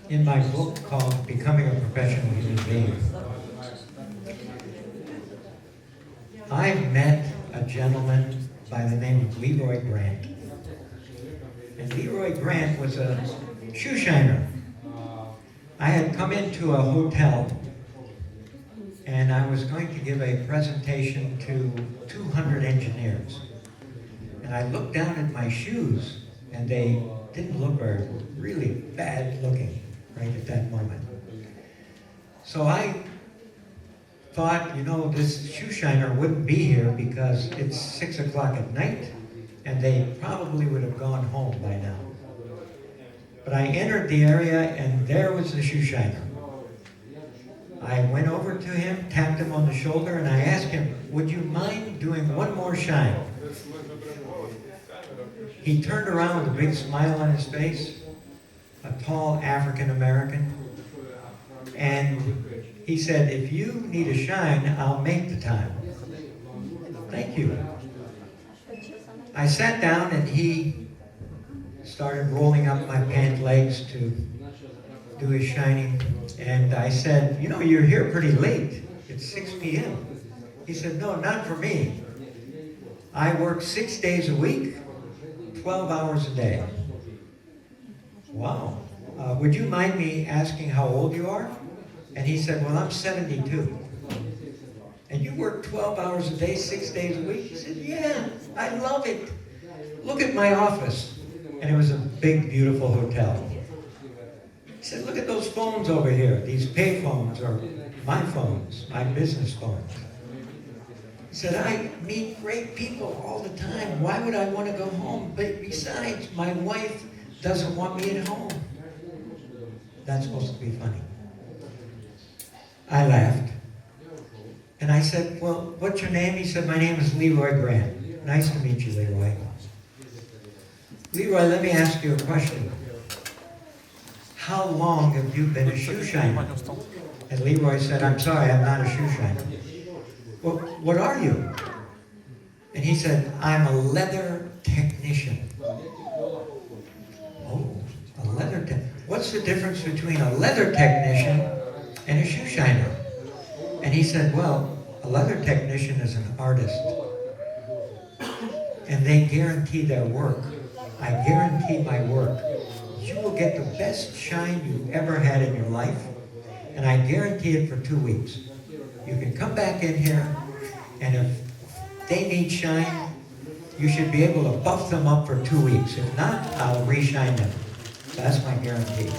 in my book called Becoming a Professional Human Being, I met a gentleman by the name of Leroy Grant. And Leroy Grant was a shoe shiner. I had come into a hotel and I was going to give a presentation to 200 engineers. And I looked down at my shoes and they didn't look very, really bad looking right at that moment. So I thought, you know, this shoe shiner wouldn't be here because it's 6 o'clock at night and they probably would have gone home by now. But I entered the area and there was the shoe shiner. I went over to him, tapped him on the shoulder, and I asked him, would you mind doing one more shine? He turned around with a big smile on his face, a tall African American, and he said, if you need a shine, I'll make the time. Thank you. I sat down and he started rolling up my pant legs to do his shining. And I said, you know, you're here pretty late. It's 6 p.m. He said, no, not for me. I work 6 days a week, 12 hours a day. Wow. Would you mind me asking how old you are? And he said, well, I'm 72. And you work 12 hours a day, 6 days a week? He said, yeah, I love it. Look at my office. And it was a big, beautiful hotel. He said, look at those phones over here. These pay phones are my phones, my business phones. He said, I meet great people all the time. Why would I want to go home? But besides, my wife doesn't want me at home. That's supposed to be funny. I laughed. And I said, well, what's your name? He said, my name is Leroy Grant. Nice to meet you, Leroy. Leroy, let me ask you a question. How long have you been a shoe shiner? And Leroy said, I'm sorry, I'm not a shoe shiner. Well, what are you? And he said, I'm a leather technician. Oh, a leather technician. What's the difference between a leather technician and a shoe shiner? And he said, well, a leather technician is an artist. And they guarantee their work. I guarantee my work. You will get the best shine you've ever had in your life, and I guarantee it for 2 weeks. You can come back in here, and if they need shine, you should be able to buff them up for 2 weeks. If not, I'll re-shine them. That's my guarantee.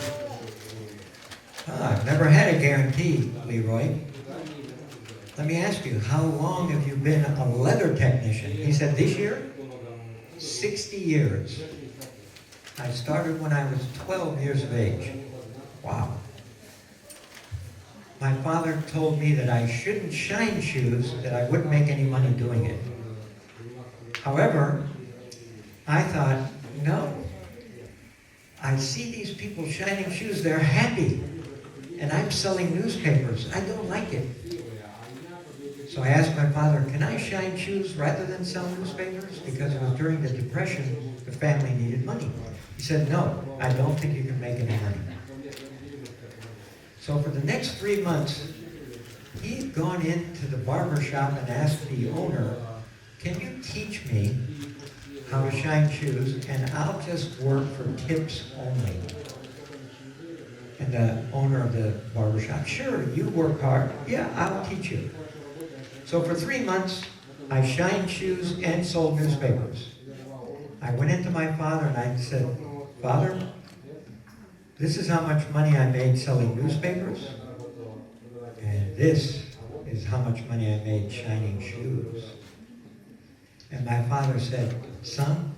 I've never had a guarantee, Leroy. Let me ask you, how long have you been a leather technician? He said, this year, 60 years. I started when I was 12 years of age. Wow. My father told me that I shouldn't shine shoes, that I wouldn't make any money doing it. However, I thought, no. I see these people shining shoes, they're happy. And I'm selling newspapers. I don't like it. So I asked my father, can I shine shoes rather than sell newspapers? Because it was during the Depression, the family needed money. He said, no, I don't think you can make any money. So for the next 3 months, he'd gone into the barber shop and asked the owner, can you teach me how to shine shoes and I'll just work for tips only? And the owner of the barber shop, sure, you work hard. Yeah, I'll teach you. So for 3 months, I shined shoes and sold newspapers. I went into my father and I said, Father, this is how much money I made selling newspapers, and this is how much money I made shining shoes. And my father said, son,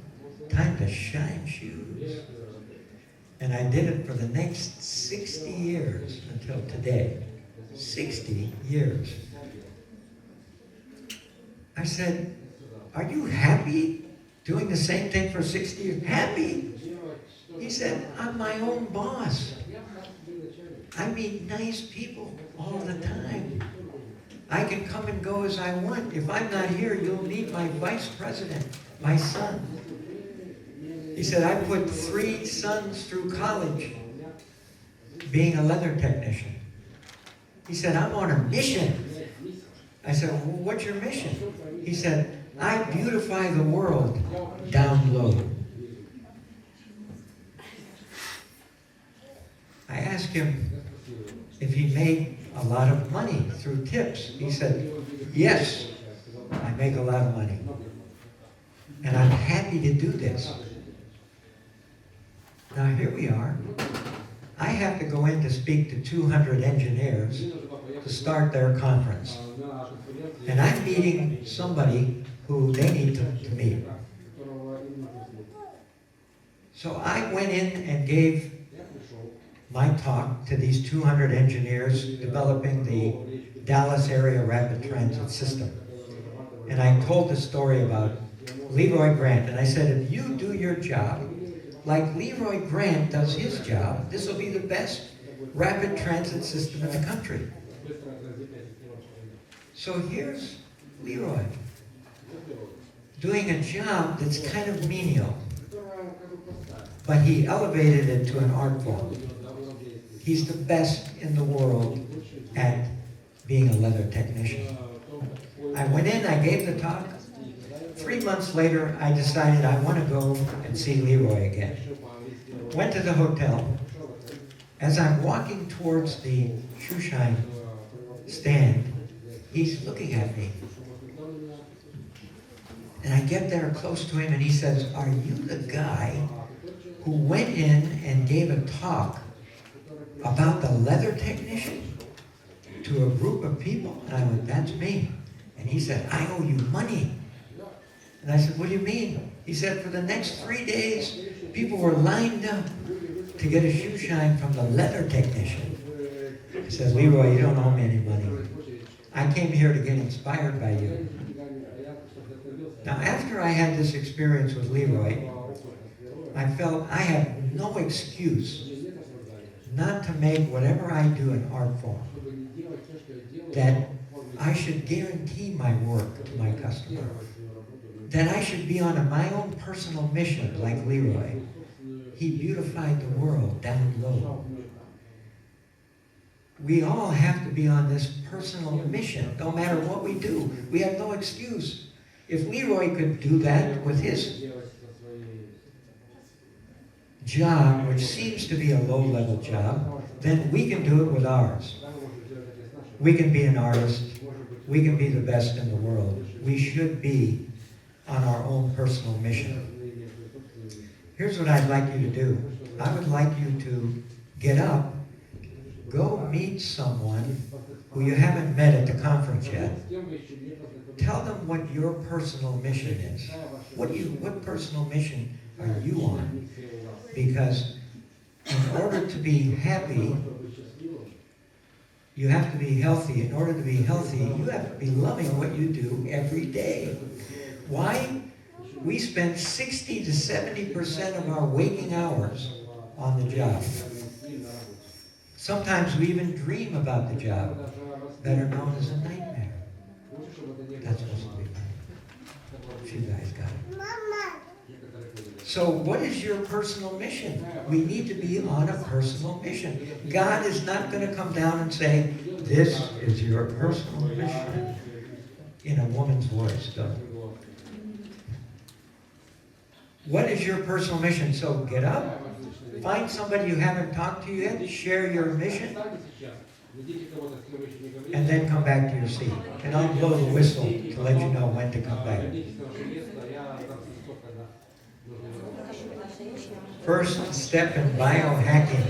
time to shine shoes. And I did it for the next 60 years until today. 60 years. I said, are you happy doing the same thing for 60 years? Happy? He said, I'm my own boss. I meet nice people all the time. I can come and go as I want. If I'm not here, you'll meet my vice president, my son. He said, I put 3 sons through college. being a leather technician. He said, I'm on a mission. I said, well, what's your mission? He said, I beautify the world down low. I asked him if he made a lot of money through tips. He said, yes, I make a lot of money. And I'm happy to do this. Now here we are. I have to go in to speak to 200 engineers to start their conference. And I'm meeting somebody who they need to meet. So I went in and gave my talk to these 200 engineers developing the Dallas area rapid transit system. And I told the story about Leroy Grant, and I said, if you do your job like Leroy Grant does his job, this will be the best rapid transit system in the country. So here's Leroy doing a job that's kind of menial, but he elevated it to an art form. He's the best in the world at being a leather technician. I went in, I gave the talk. 3 months later, I decided I want to go and see Leroy again. Went to the hotel. As I'm walking towards the shoe shine stand, he's looking at me. And I get there close to him and he says, are you the guy who went in and gave a talk about the leather technician to a group of people? And I went, that's me. And he said, I owe you money. And I said, what do you mean? He said, for the next 3 days, people were lined up to get a shoe shine from the leather technician. He said, Leroy, you don't owe me any money. I came here to get inspired by you. Now, after I had this experience with Leroy, I felt I have no excuse not to make whatever I do an art form. That I should guarantee my work to my customer. That I should be on my own personal mission like Leroy. He beautified the world down low. We all have to be on this personal mission, no matter what we do. We have no excuse. If Leroy could do that with his job, which seems to be a low-level job, then we can do it with ours. We can be an artist. We can be the best in the world. We should be on our own personal mission. Here's what I'd like you to do. I would like you to get up, go meet someone who you haven't met at the conference yet. Tell them what your personal mission is. What personal mission are you on? Because in order to be happy, you have to be healthy. In order to be healthy, you have to be loving what you do every day. Why? We spend 60 to 70% of our waking hours on the job. Sometimes we even dream about the job, better known as a nightmare. That's supposed to be right. You guys got it. So what is your personal mission? We need to be on a personal mission. God is not going to come down and say, this is your personal mission in a woman's voice, though. What is your personal mission? So get up, find somebody you haven't talked to yet, share your mission, and then come back to your seat. And I'll blow the whistle to let you know when to come back. First step in biohacking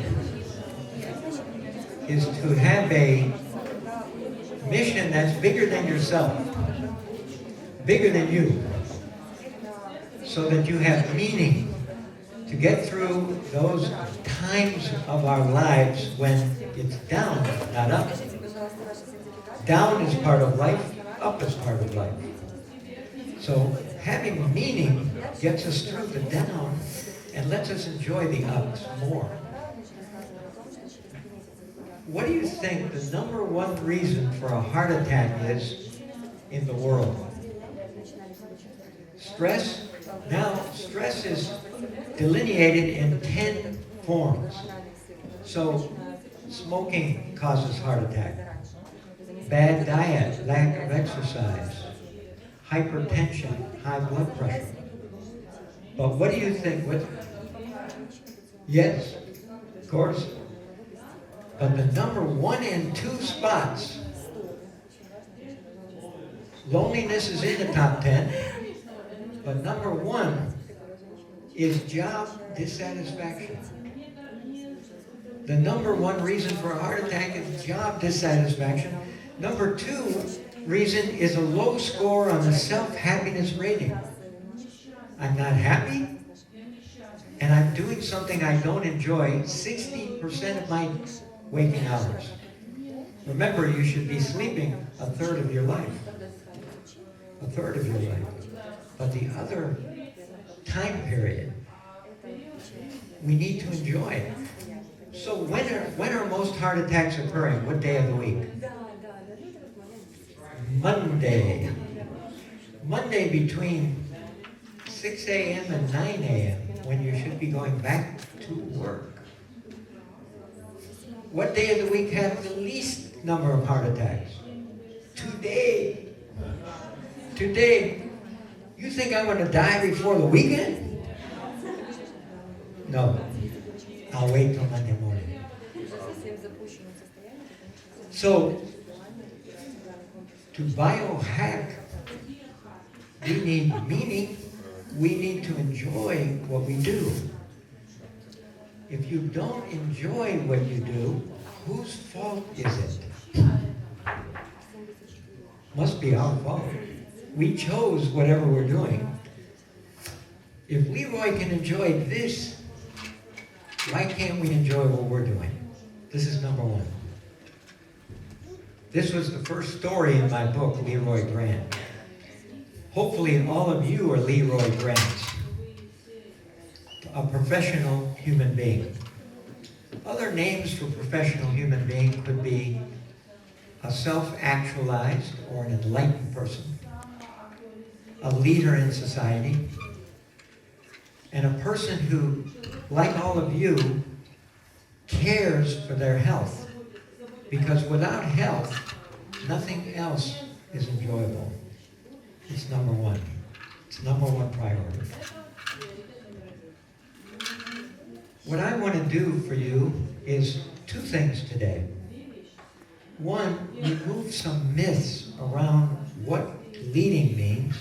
is to have a mission that's bigger than yourself, bigger than you, so that you have meaning to get through those times of our lives when it's down, not up. Down is part of life, up is part of life. So having meaning gets us through the down and lets us enjoy the ups more. What do you think the number one reason for a heart attack is in the world? Stress? Now, stress is delineated in 10 forms. So Smoking causes heart attack. Bad diet, lack of exercise, hypertension, high blood pressure. But what do you think? Yes, of course. But the number 1 and 2 spots, loneliness is in the top 10, but number 1 is job dissatisfaction. The number 1 reason for a heart attack is job dissatisfaction. Number 2 reason is a low score on the self-happiness rating. I'm not happy, and I'm doing something I don't enjoy 60% of my waking hours. Remember, you should be sleeping a third of your life. A third of your life. But the other time period, we need to enjoy it. So when are most heart attacks occurring? What day of the week? Monday. Monday between 6 a.m. and 9 a.m. when you should be going back to work. What day of the week has the least number of heart attacks? Today. Today. You think I'm going to die before the weekend? No. I'll wait till Monday morning. So, to biohack, we need meaning. We need to enjoy what we do. If you don't enjoy what you do, whose fault is it? Must be our fault. We chose whatever we're doing. If Leroy can enjoy this, why can't we enjoy what we're doing? This is number 1. This was the first story in my book, Leroy Grant. Hopefully all of you are Leroy Grants, a professional human being. Other names for professional human being could be a self-actualized or an enlightened person, a leader in society, and a person who, like all of you, cares for their health. Because without health, nothing else is enjoyable. It's number 1. It's number 1 priority. What I want to do for you is 2 things today. 1, remove some myths around what leading means.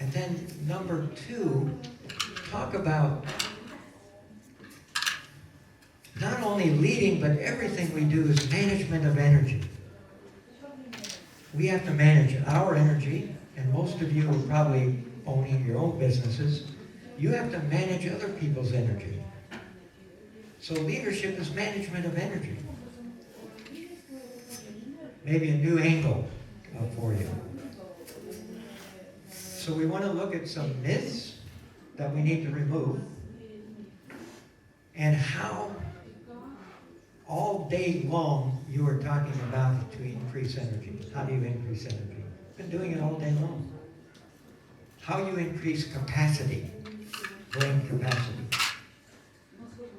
And then number 2, talk about not only leading, but everything we do is management of energy. We have to manage our energy, and most of you are probably owning your own businesses. You have to manage other people's energy. So leadership is management of energy. Maybe a new angle for you. So we want to look at some myths that we need to remove, and how all day long you are talking about to increase energy. How do you increase energy? Been doing it all day long. How you increase capacity, brain capacity,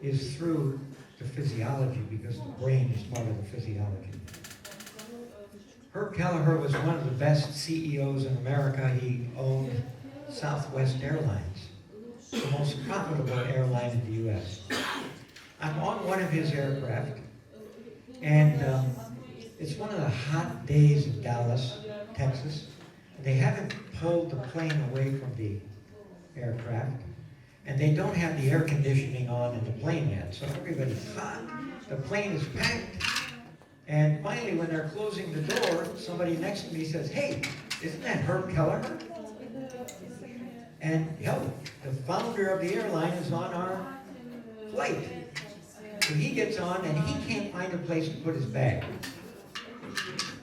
is through the physiology, because the brain is part of the physiology. Herb Kelleher was one of the best CEOs in America. He owned Southwest Airlines, the most profitable airline in the U.S. I'm on one of his aircraft, and it's one of the hot days in Dallas, Texas. They haven't pulled the plane away from the aircraft, and they don't have the air conditioning on in the plane yet, so everybody's hot. The plane is packed, and finally, when they're closing the door, somebody next to me says, "Hey, isn't that Herb Kelleher?" And the founder of the airline is on our flight. So he gets on, and he can't find a place to put his bag.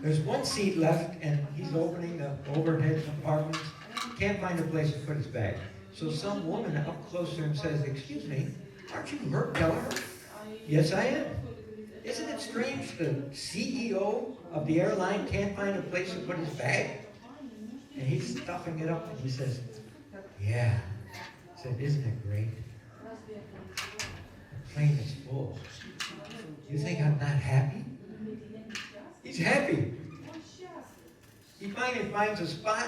There's one seat left, and he's opening the overhead compartments. Can't find a place to put his bag. So some woman up close to him says, "Excuse me, aren't you Herb Kelleher?" "Yes, I am." "Isn't it strange the CEO of the airline can't find a place to put his bag?" And he's stuffing it up, and he says, "Yeah." He said, "Isn't it great?" the plane is full. You think I'm not happy? He's happy. He finally finds a spot,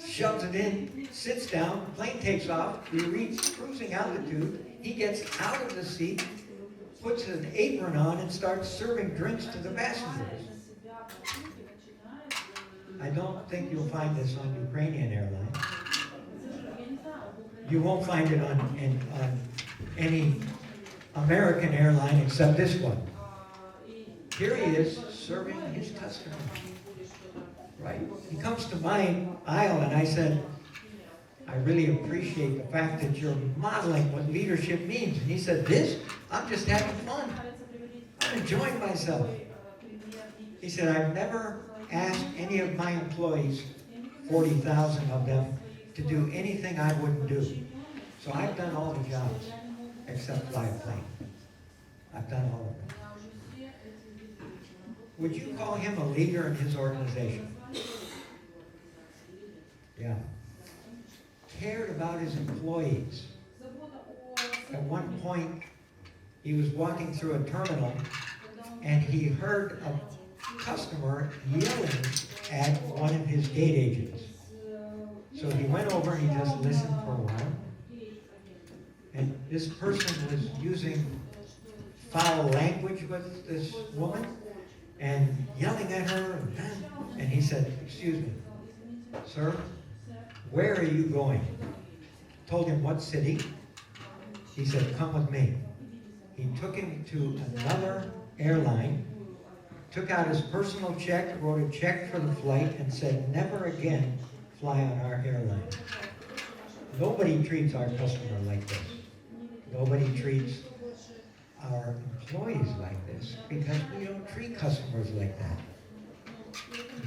shoves it in, sits down, the plane takes off, we reach cruising altitude, he gets out of the seat, puts an apron on and starts serving drinks to the passengers. I don't think you'll find this on Ukrainian Airlines. You won't find it on any American airline except this one. Here he is serving his customers. Right? He comes to my aisle and I said, I really appreciate the fact that you're modeling what leadership means. And he said, this? I'm just having fun. I'm enjoying myself. He said, I've never asked any of my employees, 40,000 of them, to do anything I wouldn't do. So I've done all the jobs except fly a plane. I've done all of them. Would you call him a leader in his organization? Yeah. Cared about his employees. At one point, he was walking through a terminal and he heard a customer yelling at one of his gate agents. So he went over and he just listened for a while. And this person was using foul language with this woman and yelling at her. And he said, excuse me, sir, where are you going? Told him what city. He said, come with me. He took him to another airline, took out his personal check, wrote a check for the flight, and said, never again fly on our airline. Nobody treats our customer like this. Nobody treats our employees like this because we don't treat customers like that.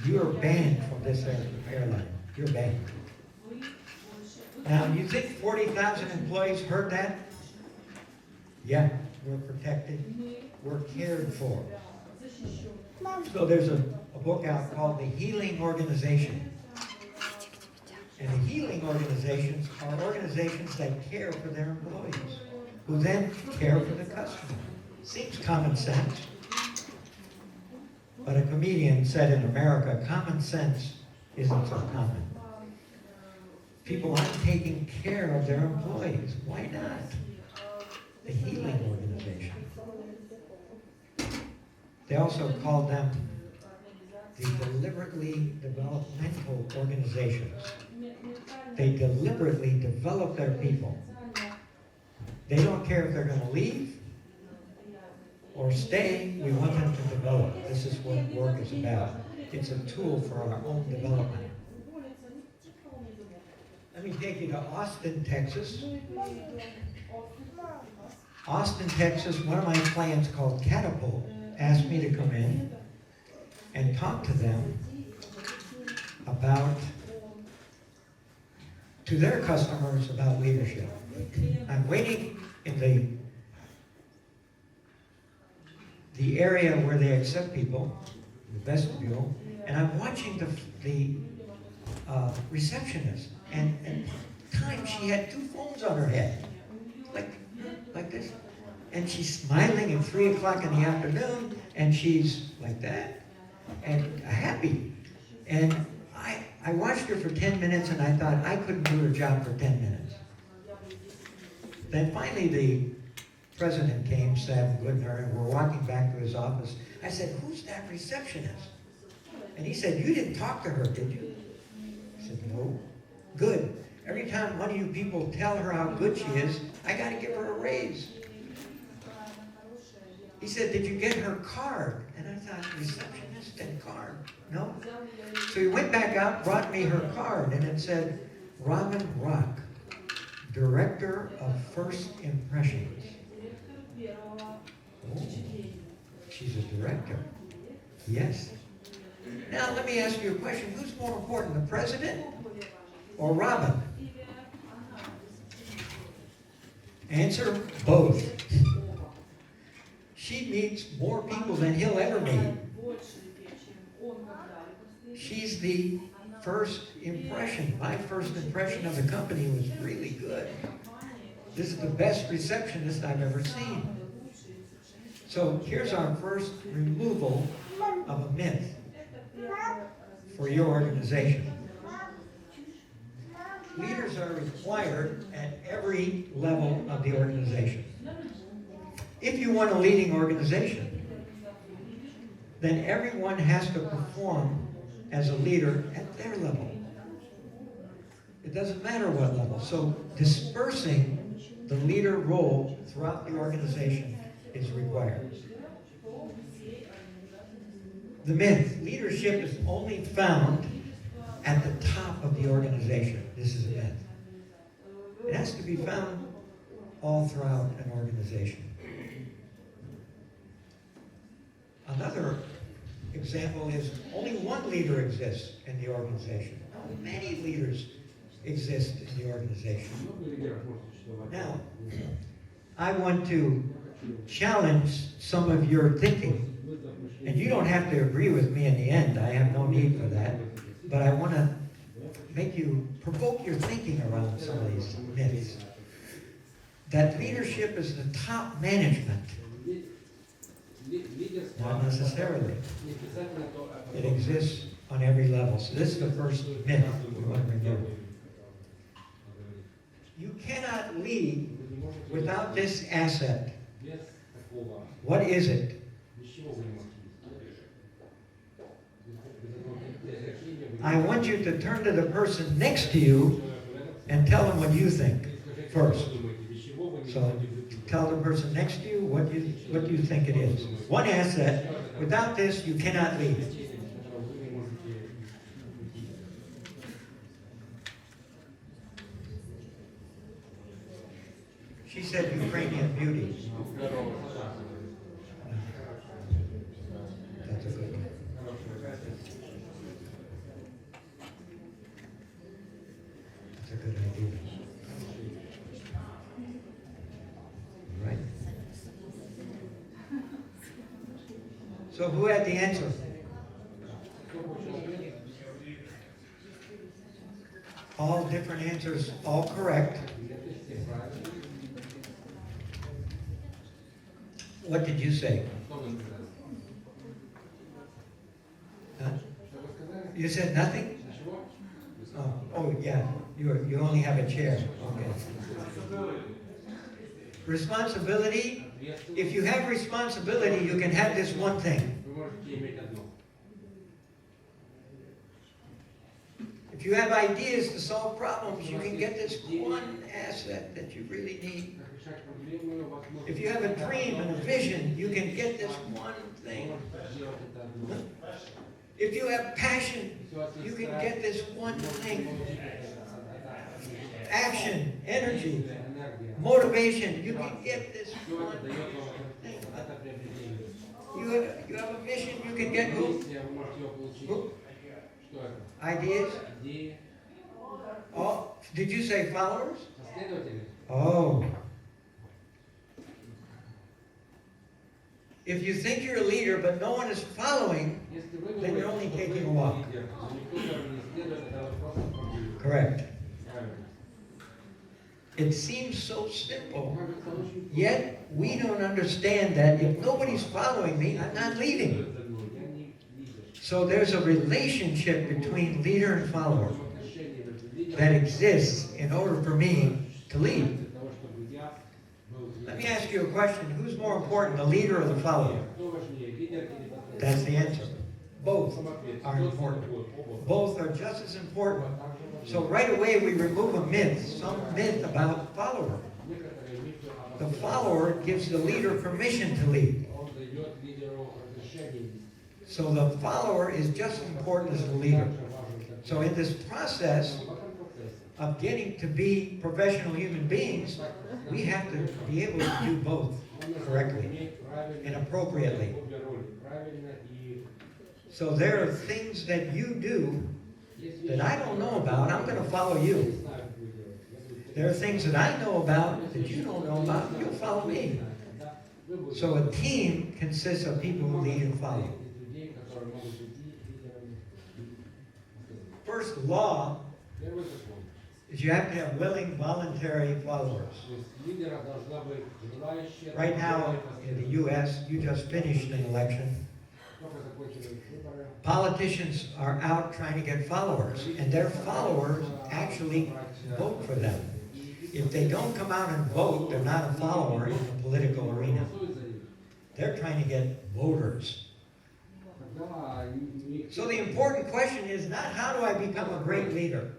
You're banned from this airline. You're banned. Now, you think 40,000 employees heard that? Yeah, we're protected. We're cared for. So there's a book out called The Healing Organization. And the healing organizations are organizations that care for their employees, who then care for the customer. Seems common sense. But a comedian said in America, common sense isn't so common. People aren't taking care of their employees. Why not? The healing organization. They also call them the deliberately developmental organizations. They deliberately develop their people. They don't care if they're going to leave or stay. We want them to develop. This is what work is about. It's a tool for our own development. Let me take you to Austin, Texas. Austin, Texas, one of my clients called Catapult asked me to come in and talk to them about, to their customers about leadership. I'm waiting in the area where they accept people, the vestibule, and I'm watching the receptionist. And times she had 2 phones on her head, like this. And she's smiling at 3 o'clock in the afternoon, and she's like that, and happy. And I watched her for 10 minutes, and I thought I couldn't do her job for 10 minutes. Then finally the president came, Sam Goodner, and we're walking back to his office. I said, who's that receptionist? And he said, you didn't talk to her, did you? I said, no. Good. Every time one of you people tell her how good she is, I got to give her a raise. He said, did you get her card? And I thought, receptionist and card? No. So he went back out, brought me her card, and it said, Robin Rock, Director of First Impressions. Oh, she's a director. Yes. Now let me ask you a question. Who's more important, the president or Robin? Answer, both. She meets more people than he'll ever meet. She's the first impression. My first impression of the company was really good. This is the best receptionist I've ever seen. So here's our first removal of a myth for your organization. Leaders are required at every level of the organization. If you want a leading organization, then everyone has to perform as a leader at their level. It doesn't matter what level. So dispersing the leader role throughout the organization is required. The myth, leadership is only found at the top of the organization. This is a myth. It has to be found all throughout an organization. Another example is only one leader exists in the organization. Many leaders exist in the organization. Now, I want to challenge some of your thinking. And you don't have to agree with me in the end. I have no need for that. But I want to make you provoke your thinking around some of these myths. That leadership is the top management. Not necessarily. It exists on every level. So this is the first myth we want to remove. You cannot lead without this asset. What is it? I want you to turn to the person next to you and tell them what you think first. So tell the person next to you what you think it is. One asset. Without this, you cannot lead. She said Ukrainian beauty. That's a good one. That's a good idea. Right? So who had the answer? All different answers, all correct. What did you say? Huh? You said nothing? Oh yeah, you only have a chair. Okay. Responsibility. If you have responsibility, you can have this one thing. If you have ideas to solve problems, you can get this one asset that you really need. If you have a dream and a vision, you can get this one thing. If you have passion, you can get this one thing. Action, energy, motivation, you can get this one thing. You have a mission, you can get who? Ideas? Oh, did you say followers? Oh. If you think you're a leader but no one is following, then you're only taking a walk. Correct. It seems so simple, yet we don't understand that if nobody's following me, I'm not leading. So there's a relationship between leader and follower that exists in order for me to lead. Let me ask you a question. Who's more important, the leader or the follower? That's the answer. Both are important. Both are just as important. So right away we remove a myth, some myth about follower. The follower gives the leader permission to lead. So the follower is just as important as the leader. So in this process of getting to be professional human beings, we have to be able to do both correctly and appropriately. So there are things that you do that I don't know about. I'm going to follow you. There are things that I know about that you don't know about. You'll follow me. So a team consists of people who lead and follow. First law is you have to have willing, voluntary followers. Right now, in the U.S., you just finished an election. Politicians are out trying to get followers, and their followers actually vote for them. If they don't come out and vote, they're not a follower in the political arena. They're trying to get voters. So the important question is not how do I become a great leader?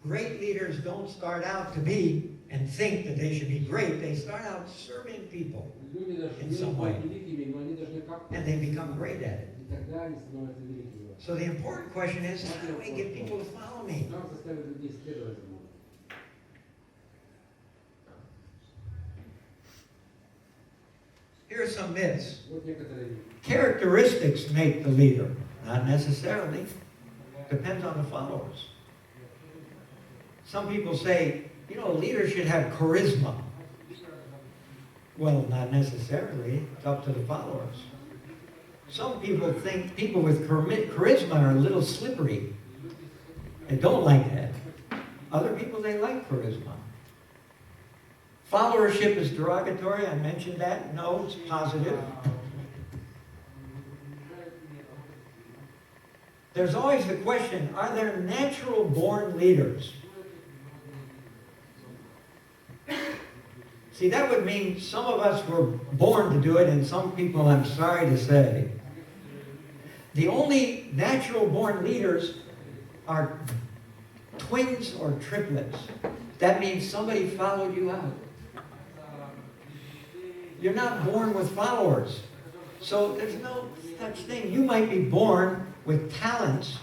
Great leaders don't start out to be and think that they should be great. They start out serving people in some way. And they become great at it. So the important question is, how do I get people to follow me? Here are some myths. Characteristics make the leader. Not necessarily. Depends on the followers. Some people say, you know, a leader should have charisma. Well, not necessarily. It's up to the followers. Some people think people with charisma are a little slippery. They don't like that. Other people, they like charisma. Followership is derogatory. I mentioned that. No, it's positive. There's always the question, are there natural born leaders? See, that would mean some of us were born to do it, and some people, I'm sorry to say. The only natural born leaders are twins or triplets. That means somebody followed you out. You're not born with followers. So there's no such thing. You might be born with talents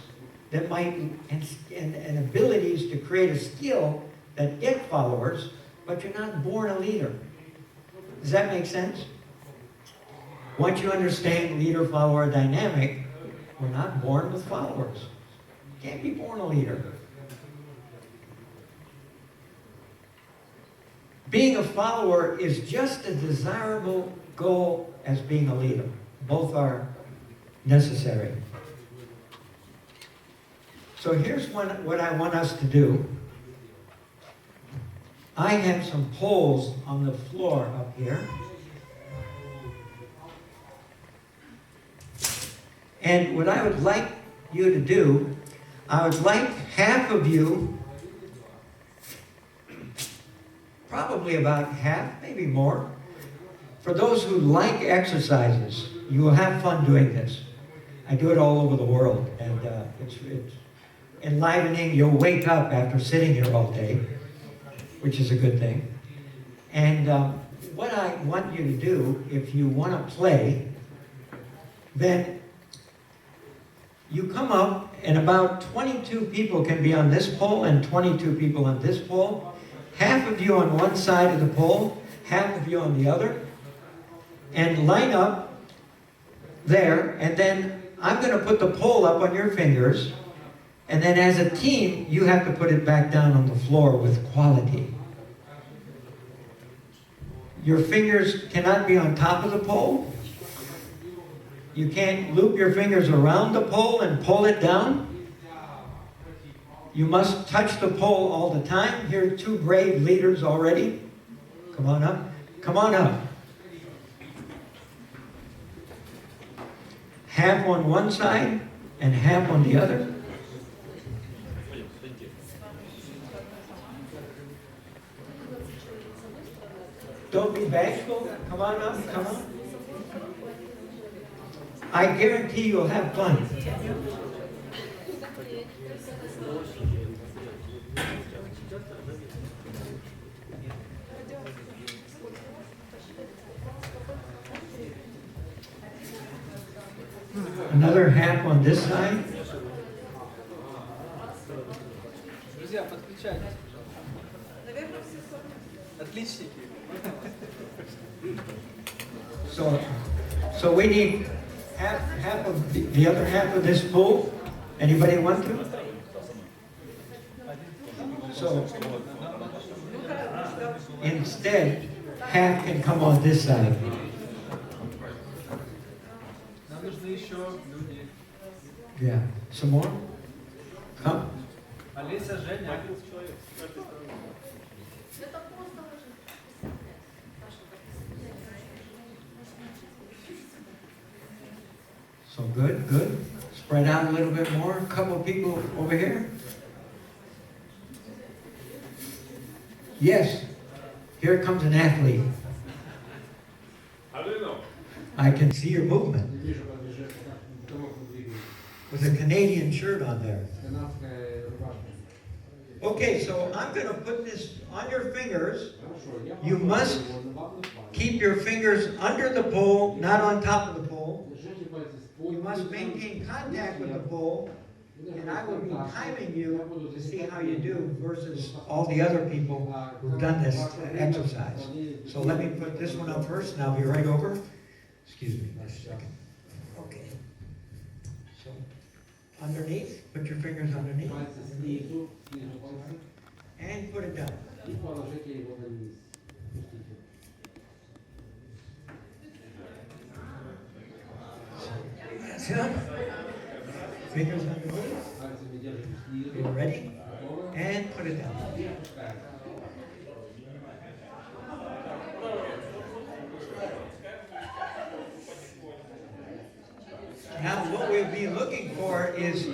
that might, and abilities to create a skill that get followers, but you're not born a leader. Does that make sense? Once you understand leader-follower dynamic, we're not born with followers. You can't be born a leader. Being a follower is just as desirable goal as being a leader. Both are necessary. So here's what I want us to do. I have some polls on the floor up here. And what I would like you to do, I would like half of you, probably about half, maybe more, for those who like exercises. You will have fun doing this. I do it all over the world, and it's enlivening. You'll wake up after sitting here all day, which is a good thing. And what I want you to do, if you want to play, then you come up, and about 22 people can be on this pole and 22 people on this pole. Half of you on one side of the pole, half of you on the other, and line up there, and then I'm going to put the pole up on your fingers, and then as a team, you have to put it back down on the floor with quality. Your fingers cannot be on top of the pole. You can't loop your fingers around the pole and pull it down. You must touch the pole all the time. Here are two brave leaders already. Come on up. Come on up. Half on one side and half on the other. Don't be bashful. Come on up. Come on. I guarantee you'll have fun. Another half on this side. Друзья, подключайтесь, пожалуйста. Отличники. So we need half of the other half of this pool. Anybody want to? So instead, half can come on this side. Нам нужны еще люди. Yeah. Some more? Come. Алиса, Женя. So good, good. Spread out a little bit more. A couple people over here. Yes. Here comes an athlete. How do you know? I can see your movement. With a Canadian shirt on there. Okay, so I'm going to put this on your fingers. You must keep your fingers under the pole, not on top of the pole. You must maintain contact with the pole, and I will be timing you to see how you do versus all the other people who've done this exercise. So let me put this one up first, and I'll be right over. Excuse me, just a second. Okay. So underneath, put your fingers underneath. And put it down. That's it. Fingers underneath. You ready? And put it down. Now what we'll be looking for is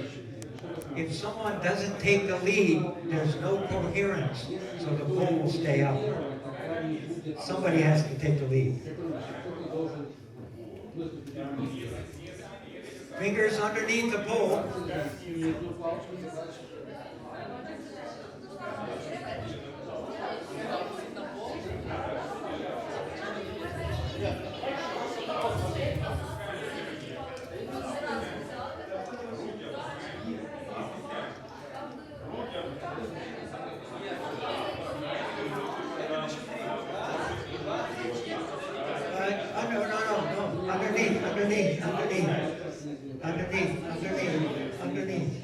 if someone doesn't take the lead, there's no coherence, so the pole will stay up. Somebody has to take the lead. Fingers underneath the pole. Underneath.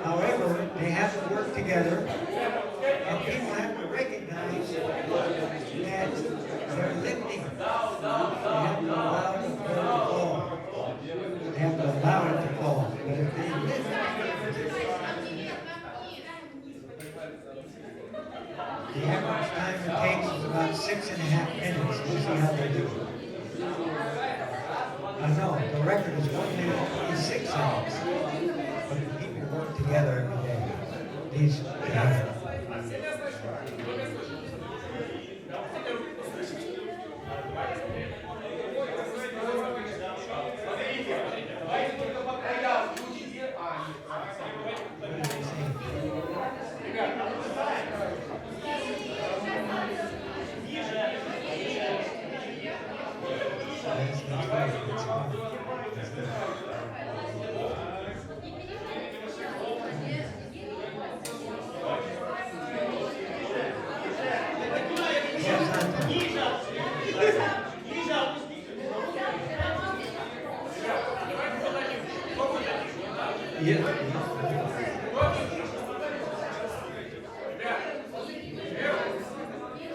However, they have to work together, and people have to recognize that they're lifting. They have to allow it to fall. They have to allow it to fall. But if they lift, the average time it takes is about 6.5 minutes. We'll see how they do. I know, the record is 1 minute 26 seconds. But the people work together every day. These guys.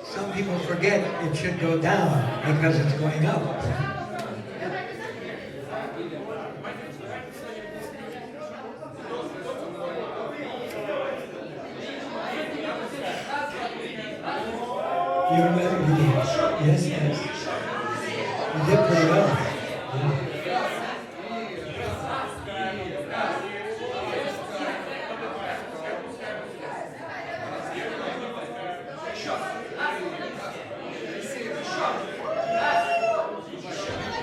Some people forget it should go down because it's going up. You remember? Yes, yes. You did pretty well. Yeah.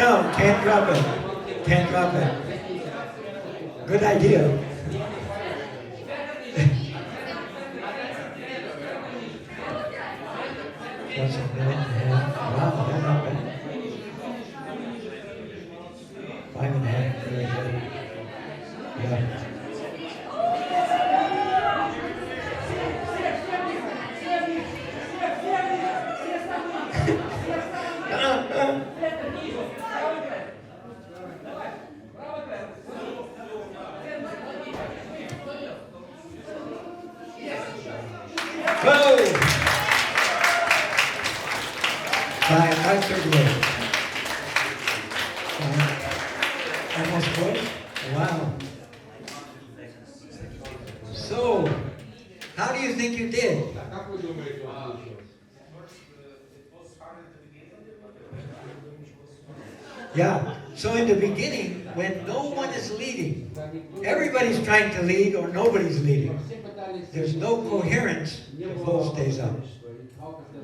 No, can't drop it. Can't drop it. Good idea. What's a minute and a half? Wow, that's not bad. 5.5, very good. Yeah. Almost close? Wow. So, how do you think you did? Yeah. So in the beginning, when no one is leading, everybody's trying to lead or nobody's leading. There's no coherence, the pole stays up.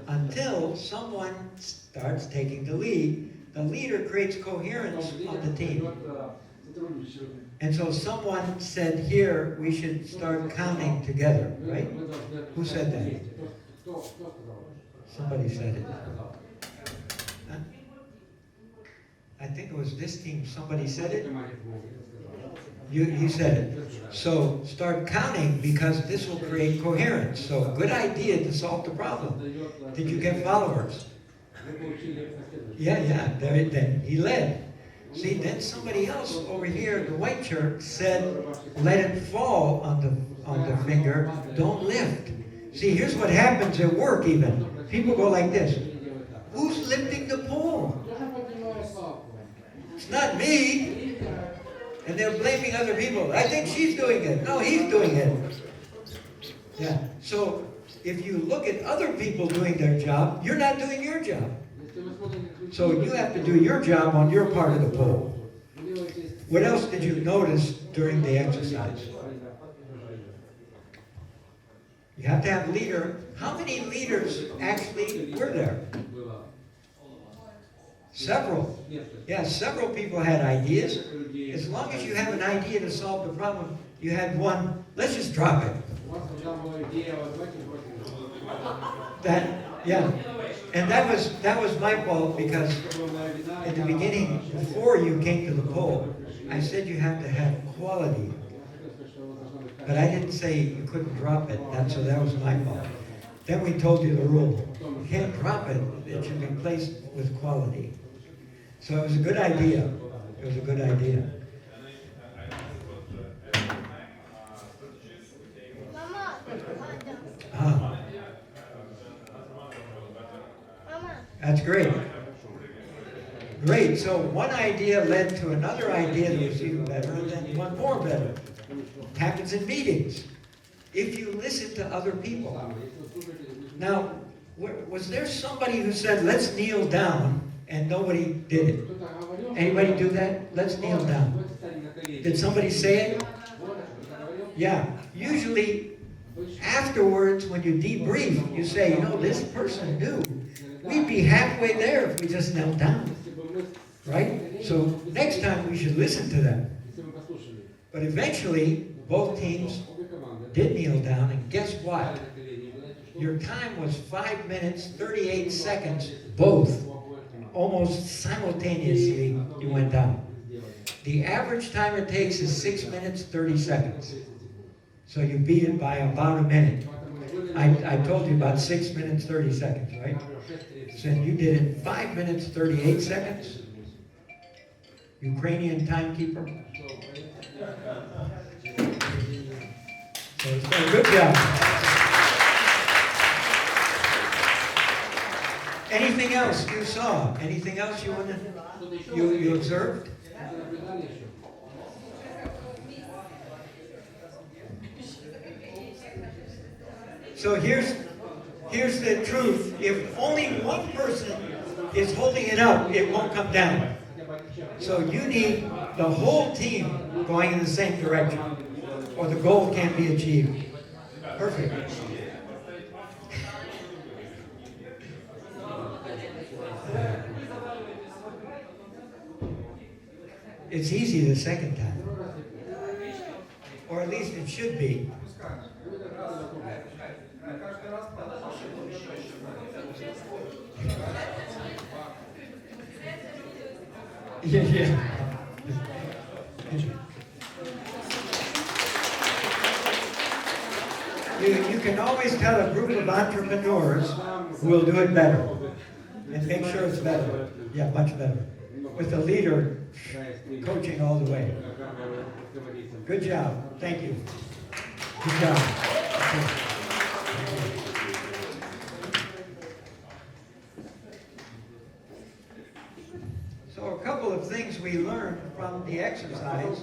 Until someone starts taking the lead, the leader creates coherence on the team. And so someone said here, we should start counting together, right? Who said that? Somebody said it. Huh? I think it was this team. Somebody said it? You said it. So start counting because this will create coherence. So good idea to solve the problem. Did you get followers? Yeah. Then he led. See, then somebody else over here, the white shirt, said, let it fall on the finger, don't lift. See, here's what happens at work even. People go like this. Who's lifting the pole? It's not me. And they're blaming other people. I think she's doing it. No, he's doing it. Yeah. So if you look at other people doing their job, you're not doing your job. So you have to do your job on your part of the pole. What else did you notice during the exercise? You have to have a leader. How many leaders actually were there? Several. Yeah, several people had ideas. As long as you have an idea to solve the problem, you had one, let's just drop it. Yeah. And that was my fault because at the beginning, before you came to the pole, I said you have to have quality. But I didn't say you couldn't drop it. So that was my fault. Then we told you the rule. You can't drop it. It should be placed with quality. So it was a good idea. It was a good idea. That's great. Great. So one idea led to another idea that was even better, and then one more better. It happens in meetings. If you listen to other people. Now, was there somebody who said, let's kneel down, and nobody did it? Anybody do that? Let's kneel down. Did somebody say it? Yeah. Usually, afterwards, when you debrief, you say, you know, this person knew. We'd be halfway there if we just knelt down. Right? So next time we should listen to them. But eventually, both teams did kneel down, and guess what? Your time was 5 minutes, 38 seconds, both. Almost simultaneously, you went down. The average time it takes is 6 minutes, 30 seconds. So you beat it by about a minute. I told you about 6 minutes, 30 seconds, right? So you did it in 5 minutes, 38 seconds. Ukrainian timekeeper. So it's done a good job. Anything else you saw? Anything else you observed? So here's the truth. If only one person is holding it up, it won't come down. So you need the whole team going in the same direction, or the goal can't be achieved. Perfect. It's easy the second time. Or at least it should be. Yeah. You can always tell a group of entrepreneurs who will do it better and make sure it's better. Yeah, much better. With the leader coaching all the way. Good job. Thank you. Good job. So a couple of things we learned from the exercise.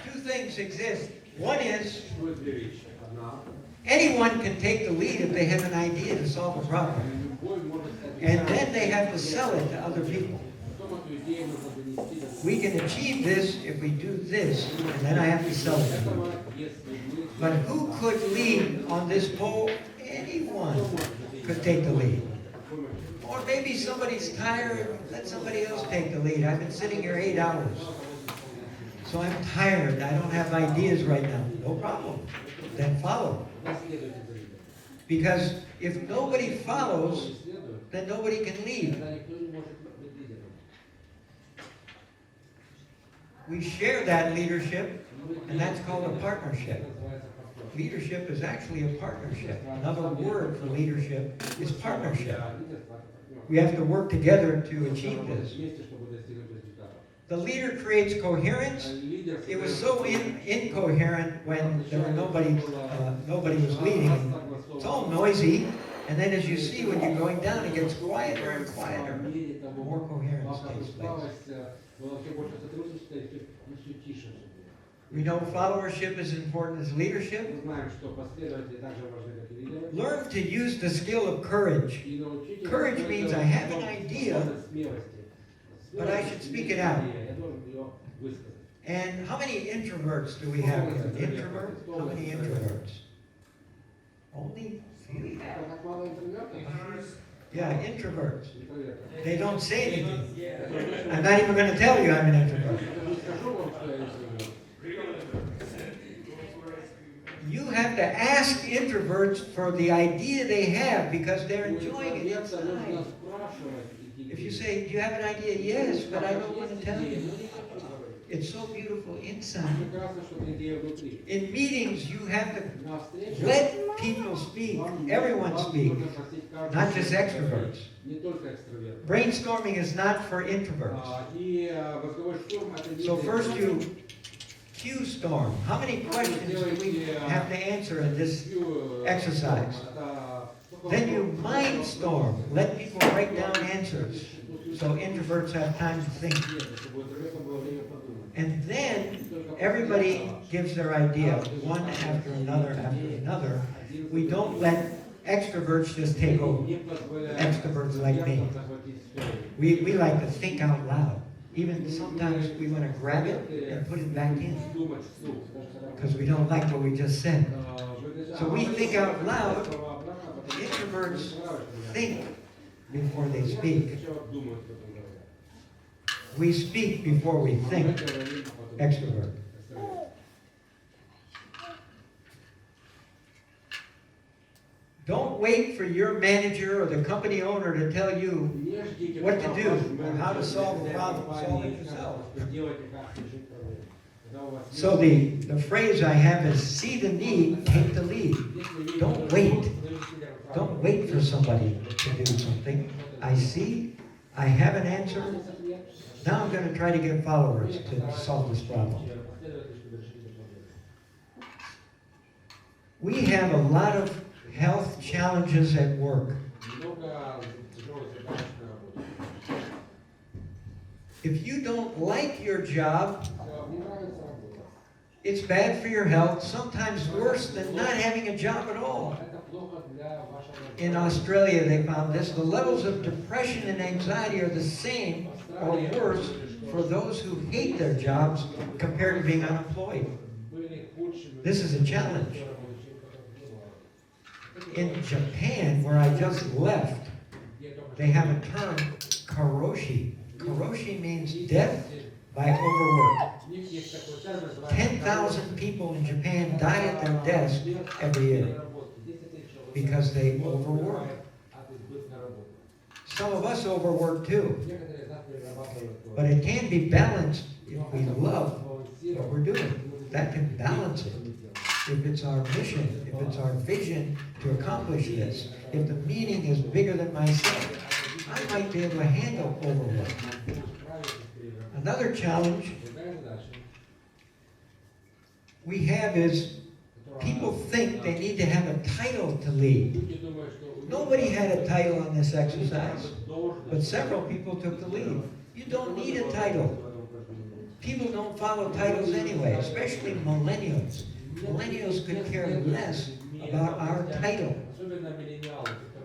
Two things exist. One is anyone can take the lead if they have an idea to solve a problem. And then they have to sell it to other people. We can achieve this if we do this, and then I have to sell it to them. But who could lead on this poll? Anyone could take the lead. Or maybe somebody's tired, let somebody else take the lead. I've been sitting here 8 hours. So I'm tired, I don't have ideas right now. No problem. Then follow. Because if nobody follows, then nobody can lead. We share that leadership, and that's called a partnership. Leadership is actually a partnership. Another word for leadership is partnership. We have to work together to achieve this. The leader creates coherence. It was so incoherent when there were nobody was leading. It's all noisy, and then as you see, when you're going down, it gets quieter and quieter. More coherence takes place. We know followership is important as leadership. Learn to use the skill of courage. Courage means I have an idea, but I should speak it out. And how many introverts do we have here? Introverts? How many introverts? Only few? Yeah, introverts. They don't say anything. I'm not even going to tell you I'm an introvert. You have to ask introverts for the idea they have because they're enjoying it inside. If you say, do you have an idea? Yes, but I don't want to tell you. It's so beautiful inside. In meetings, you have to let people speak, everyone speak, not just extroverts. Brainstorming is not for introverts. So first you Q-storm. How many questions do we have to answer in this exercise? Then you mind-storm. Let people write down answers so introverts have time to think. And then everybody gives their idea, one after another after another. We don't let extroverts just take over. Extroverts like me. We like to think out loud. Even sometimes we want to grab it and put it back in because we don't like what we just said. So we think out loud. Introverts think before they speak. We speak before we think. Extrovert. Don't wait for your manager or the company owner to tell you what to do or how to solve a problem. Solve it yourself. So the phrase I have is, see the need, take the lead. Don't wait. Don't wait for somebody to do something. I see, I have an answer. Now I'm going to try to get followers to solve this problem. We have a lot of health challenges at work. If you don't like your job, it's bad for your health, sometimes worse than not having a job at all. In Australia, they found this. The levels of depression and anxiety are the same or worse for those who hate their jobs compared to being unemployed. This is a challenge. In Japan, where I just left, they have a term, karoshi. Karoshi means death by overwork. 10,000 people in Japan die at their desk every year because they overwork. Some of us overwork too. But it can be balanced if we love what we're doing. That can balance it. If it's our mission, if it's our vision to accomplish this, if the meaning is bigger than myself, I might be able to handle overwork. Another challenge we have is people think they need to have a title to lead. Nobody had a title on this exercise, but several people took the lead. You don't need a title. People don't follow titles anyway, especially millennials. Millennials could care less about our title.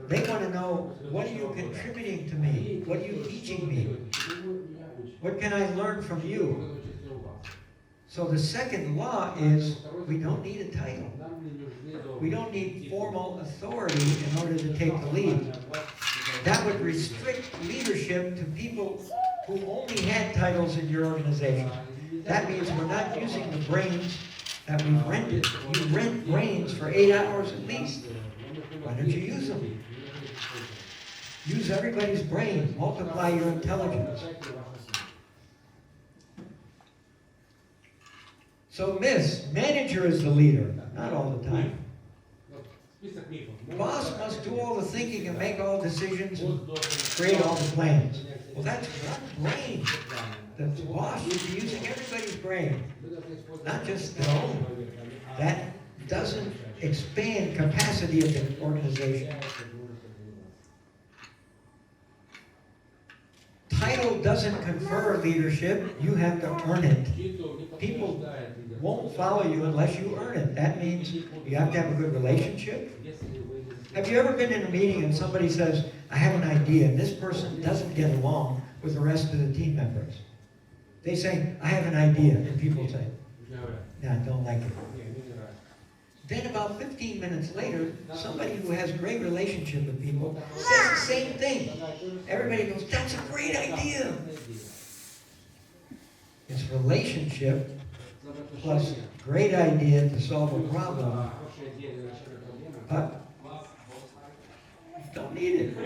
They want to know, what are you contributing to me? What are you teaching me? What can I learn from you? So the second law is we don't need a title. We don't need formal authority in order to take the lead. That would restrict leadership to people who only had titles in your organization. That means we're not using the brains that we've rented. You rent brains for 8 hours at least. Why don't you use them? Use everybody's brain. Multiply your intelligence. So manager is the leader, not all the time. Boss must do all the thinking and make all decisions and create all the plans. Well, that's one brain. The boss should be using everybody's brain, not just their own. That doesn't expand capacity of the organization. Title doesn't confer leadership. You have to earn it. People won't follow you unless you earn it. That means you have to have a good relationship. Have you ever been in a meeting and somebody says, I have an idea, and this person doesn't get along with the rest of the team members? They say, I have an idea, and people say, no, I don't like it. Then about 15 minutes later, somebody who has great relationship with people says the same thing. Everybody goes, that's a great idea. It's relationship plus great idea to solve a problem, but you don't need it.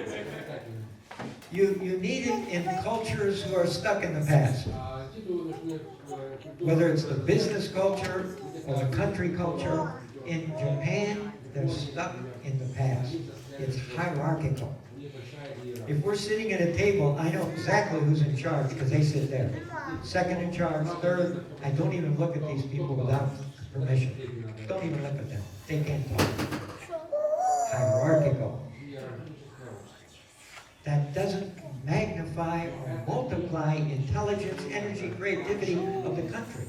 You need it in cultures who are stuck in the past. Whether it's the business culture or the country culture, in Japan, they're stuck in the past. It's hierarchical. If we're sitting at a table, I know exactly who's in charge because they sit there. Second in charge, third, I don't even look at these people without permission. Don't even look at them. They can't talk. Hierarchical. That doesn't magnify or multiply intelligence, energy, creativity of the country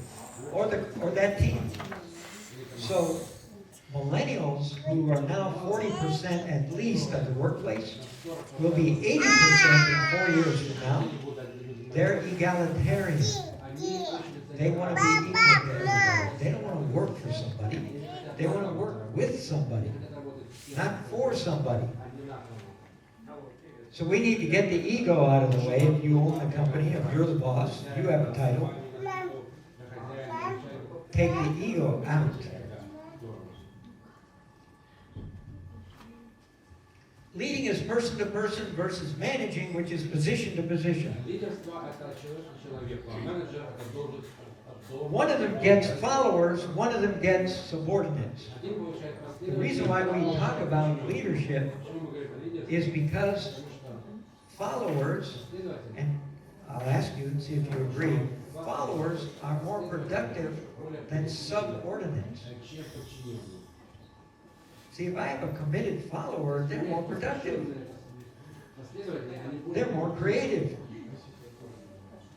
or that team. So millennials, who are now 40% at least of the workplace, will be 80% in 4 years from now. They're egalitarian. They want to be equal to everybody. They don't want to work for somebody. They want to work with somebody, not for somebody. So we need to get the ego out of the way. If you own the company, if you're the boss, if you have a title, take the ego out. Leading is person to person versus managing, which is position to position. One of them gets followers, one of them gets subordinates. The reason why we talk about leadership is because followers, and I'll ask you and see if you agree, followers are more productive than subordinates. See, if I have a committed follower, they're more productive. They're more creative.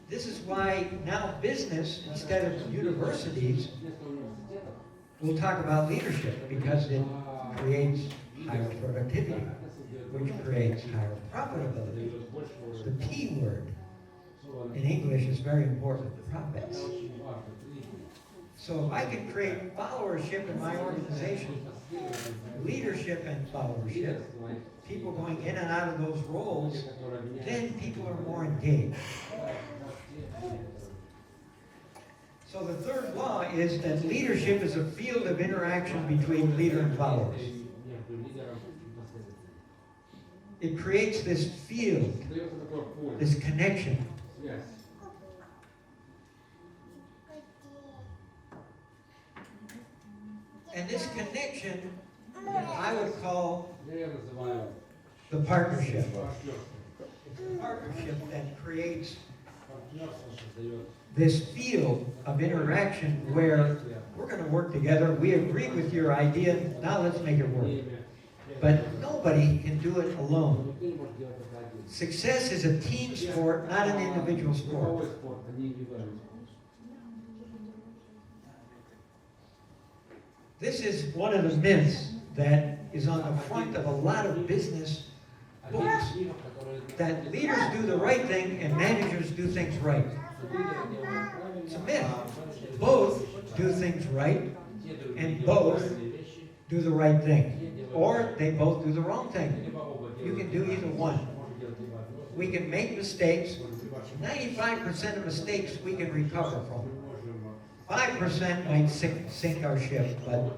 This is why now business, instead of universities, will talk about leadership, because it creates higher productivity, which creates higher profitability. The P word in English is very important, profits. So if I can create followership in my organization, leadership and followership, people going in and out of those roles, then people are more engaged. So the third law is that leadership is a field of interaction between leader and followers. It creates this field, this connection. And this connection, I would call the partnership. It's a partnership that creates this field of interaction where we're going to work together. We agree with your idea. Now let's make it work. But nobody can do it alone. Success is a team sport, not an individual sport. This is one of the myths that is on the front of a lot of business books, that leaders do the right thing and managers do things right. It's a myth. Both do things right and both do the right thing. Or they both do the wrong thing. You can do either one. We can make mistakes. 95% of mistakes we can recover from. 5% might sink our ship, but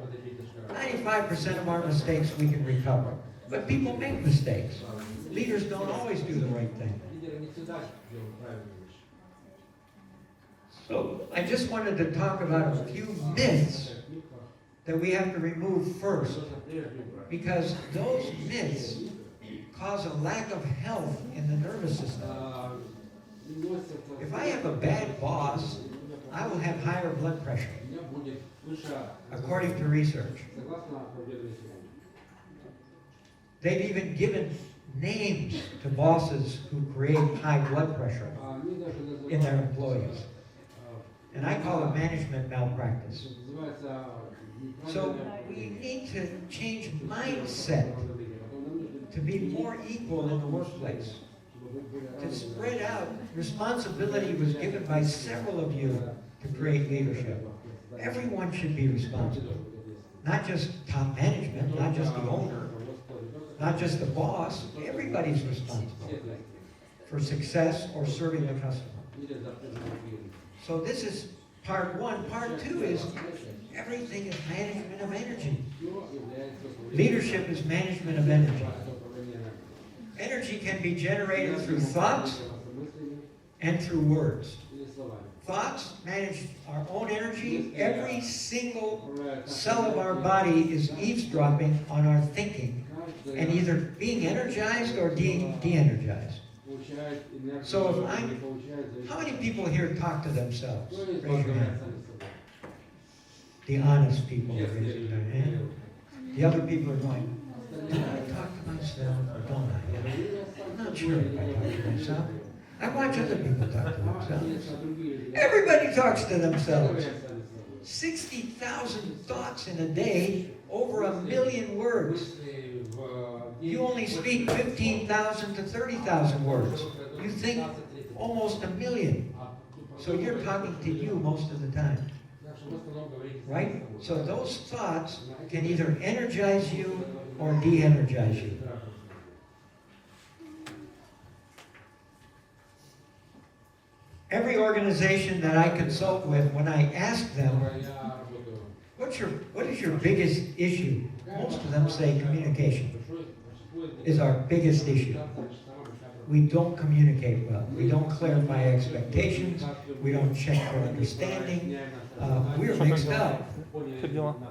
95% of our mistakes we can recover. But people make mistakes. Leaders don't always do the right thing. So I just wanted to talk about a few myths that we have to remove first, because those myths cause a lack of health in the nervous system. If I have a bad boss, I will have higher blood pressure, according to research. They've even given names to bosses who create high blood pressure in their employees. And I call it management malpractice. So we need to change mindset to be more equal in the workplace. To spread out, responsibility was given by several of you to create leadership. Everyone should be responsible. Not just top management, not just the owner, not just the boss. Everybody's responsible for success or serving the customer. So this is part one. Part two is everything is management of energy. Leadership is management of energy. Energy can be generated through thoughts and through words. Thoughts manage our own energy. Every single cell of our body is eavesdropping on our thinking and either being energized or de-energized. So if how many people here talk to themselves? Raise your hand. The honest people are raising their hand. The other people are going, do I talk to myself or don't I? I'm not sure if I talk to myself. I watch other people talk to themselves. Everybody talks to themselves. 60,000 thoughts in a day, over 1 million words. You only speak 15,000 to 30,000 words. You think almost 1 million. So you're talking to you most of the time. Right? So those thoughts can either energize you or de-energize you. Every organization that I consult with, when I ask them, what is your biggest issue? Most of them say communication is our biggest issue. We don't communicate well. We don't clarify expectations. We don't check for understanding. We're mixed up.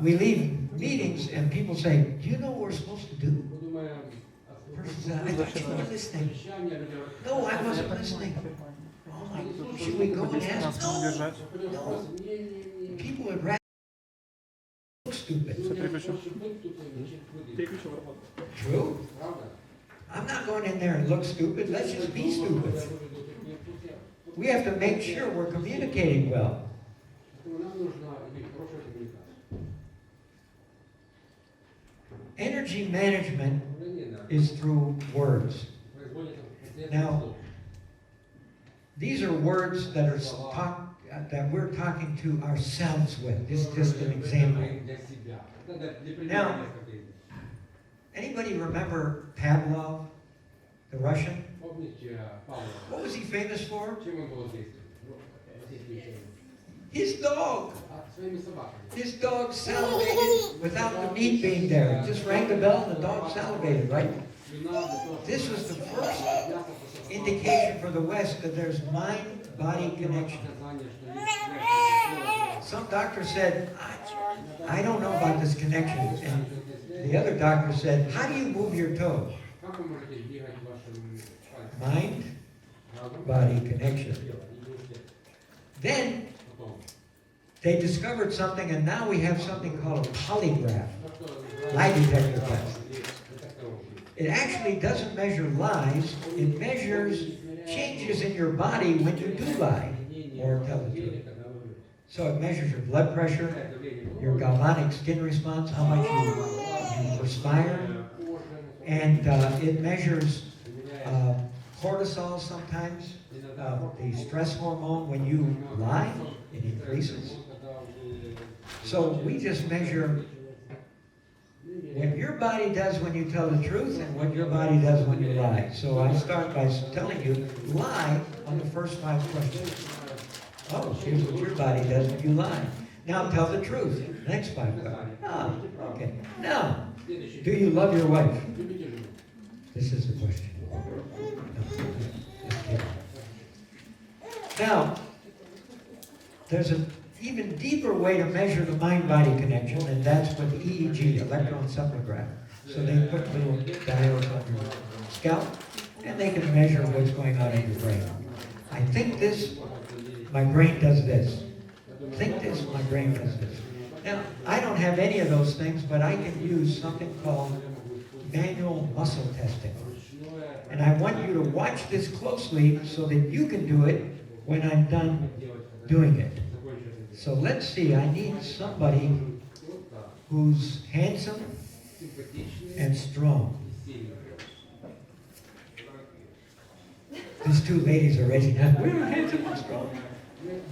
We leave meetings and people say, do you know what we're supposed to do? The person said, I thought you were listening. No, I wasn't listening. Oh my God, should we go and ask? No. People would rather look stupid. True. I'm not going in there and look stupid. Let's just be stupid. We have to make sure we're communicating well. Energy management is through words. Now, these are words that are that we're talking to ourselves with. This is just an example. Now, anybody remember Pavlov, the Russian? What was he famous for? His dog. His dog salivated without the meat being there. It just rang the bell and the dog salivated, right? This was the first indication for the West that there's mind-body connection. Some doctor said, I don't know about this connection. And the other doctor said, how do you move your toe? Mind-body connection. Then they discovered something, and now we have something called a polygraph, lie detector test. It actually doesn't measure lies, it measures changes in your body when you do lie or tell the truth. So it measures your blood pressure, your galvanic skin response, how much you perspire, and it measures cortisol sometimes, the stress hormone. When you lie, it increases. So we just measure what your body does when you tell the truth and what your body does when you lie. So I start by telling you, lie on the first 5 questions. Oh, here's what your body does when you lie. Now tell the truth. Next 5 questions. Ah, okay. Now, do you love your wife? This is the question. Now, there's an even deeper way to measure the mind-body connection, and that's with EEG, electroencephalograph. So they put little diodes on your scalp, and they can measure what's going on in your brain. I think this, my brain does this. Think this, my brain does this. Now, I don't have any of those things, but I can use something called manual muscle testing. And I want you to watch this closely so that you can do it when I'm done doing it. So let's see, I need somebody who's handsome and strong. These 2 ladies are raising hands. We're handsome and strong.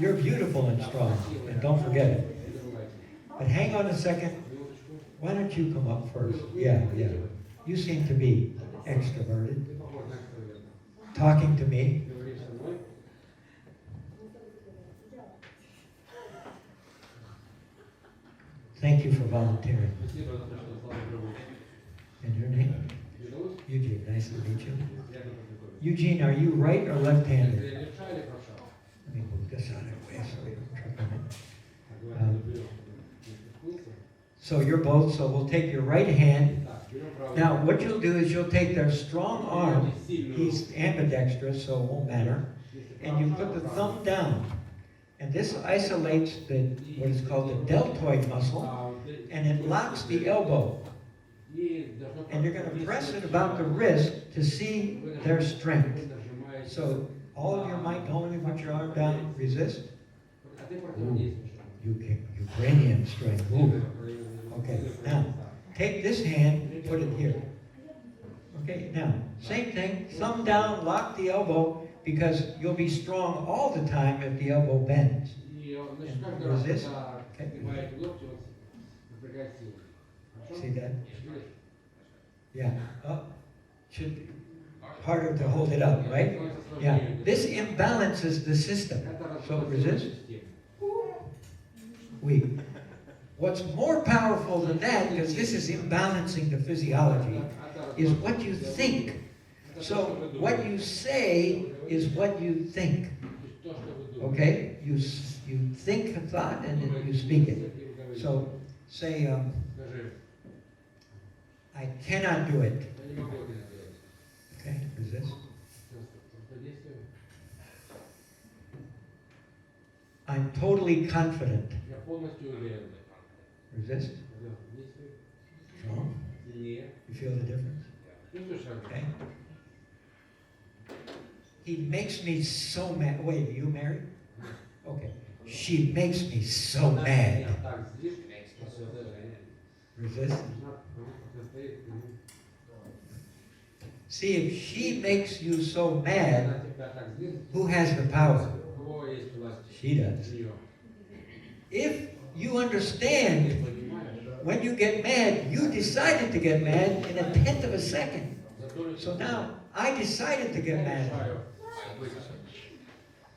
You're beautiful and strong, and don't forget it. But hang on a second. Why don't you come up first? Yeah. You seem to be extroverted. Talking to me. Thank you for volunteering. And your name? Eugene, nice to meet you. Eugene, are you right or left-handed? Let me move this out of the way so we don't trip on it. So you're both, so we'll take your right hand. Now, what you'll do is you'll take their strong arm, he's ambidextrous, so it won't matter, and you put the thumb down. And this isolates what is called the deltoid muscle, and it locks the elbow. And you're going to press it about the wrist to see their strength. So all of your might, only put your arm down, resist. Ooh, Ukrainian strength. Ooh. Okay, now take this hand and put it here. Okay, now same thing, thumb down, lock the elbow, because you'll be strong all the time if the elbow bends. And resist. Okay. See that? Yeah. Should be harder to hold it up, right? Yeah. This imbalances the system. So resist. Weak. What's more powerful than that, because this is imbalancing the physiology, is what you think. So what you say is what you think. Okay? You think a thought and then you speak it. So say, I cannot do it. Okay, resist. I'm totally confident. Resist. Strong. You feel the difference? Okay. He makes me so mad. Wait, are you married? Okay. She makes me so mad. Resist. See, if she makes you so mad, who has the power? She does. If you understand, when you get mad, you decided to get mad in 1/10 of a second. So now, I decided to get mad.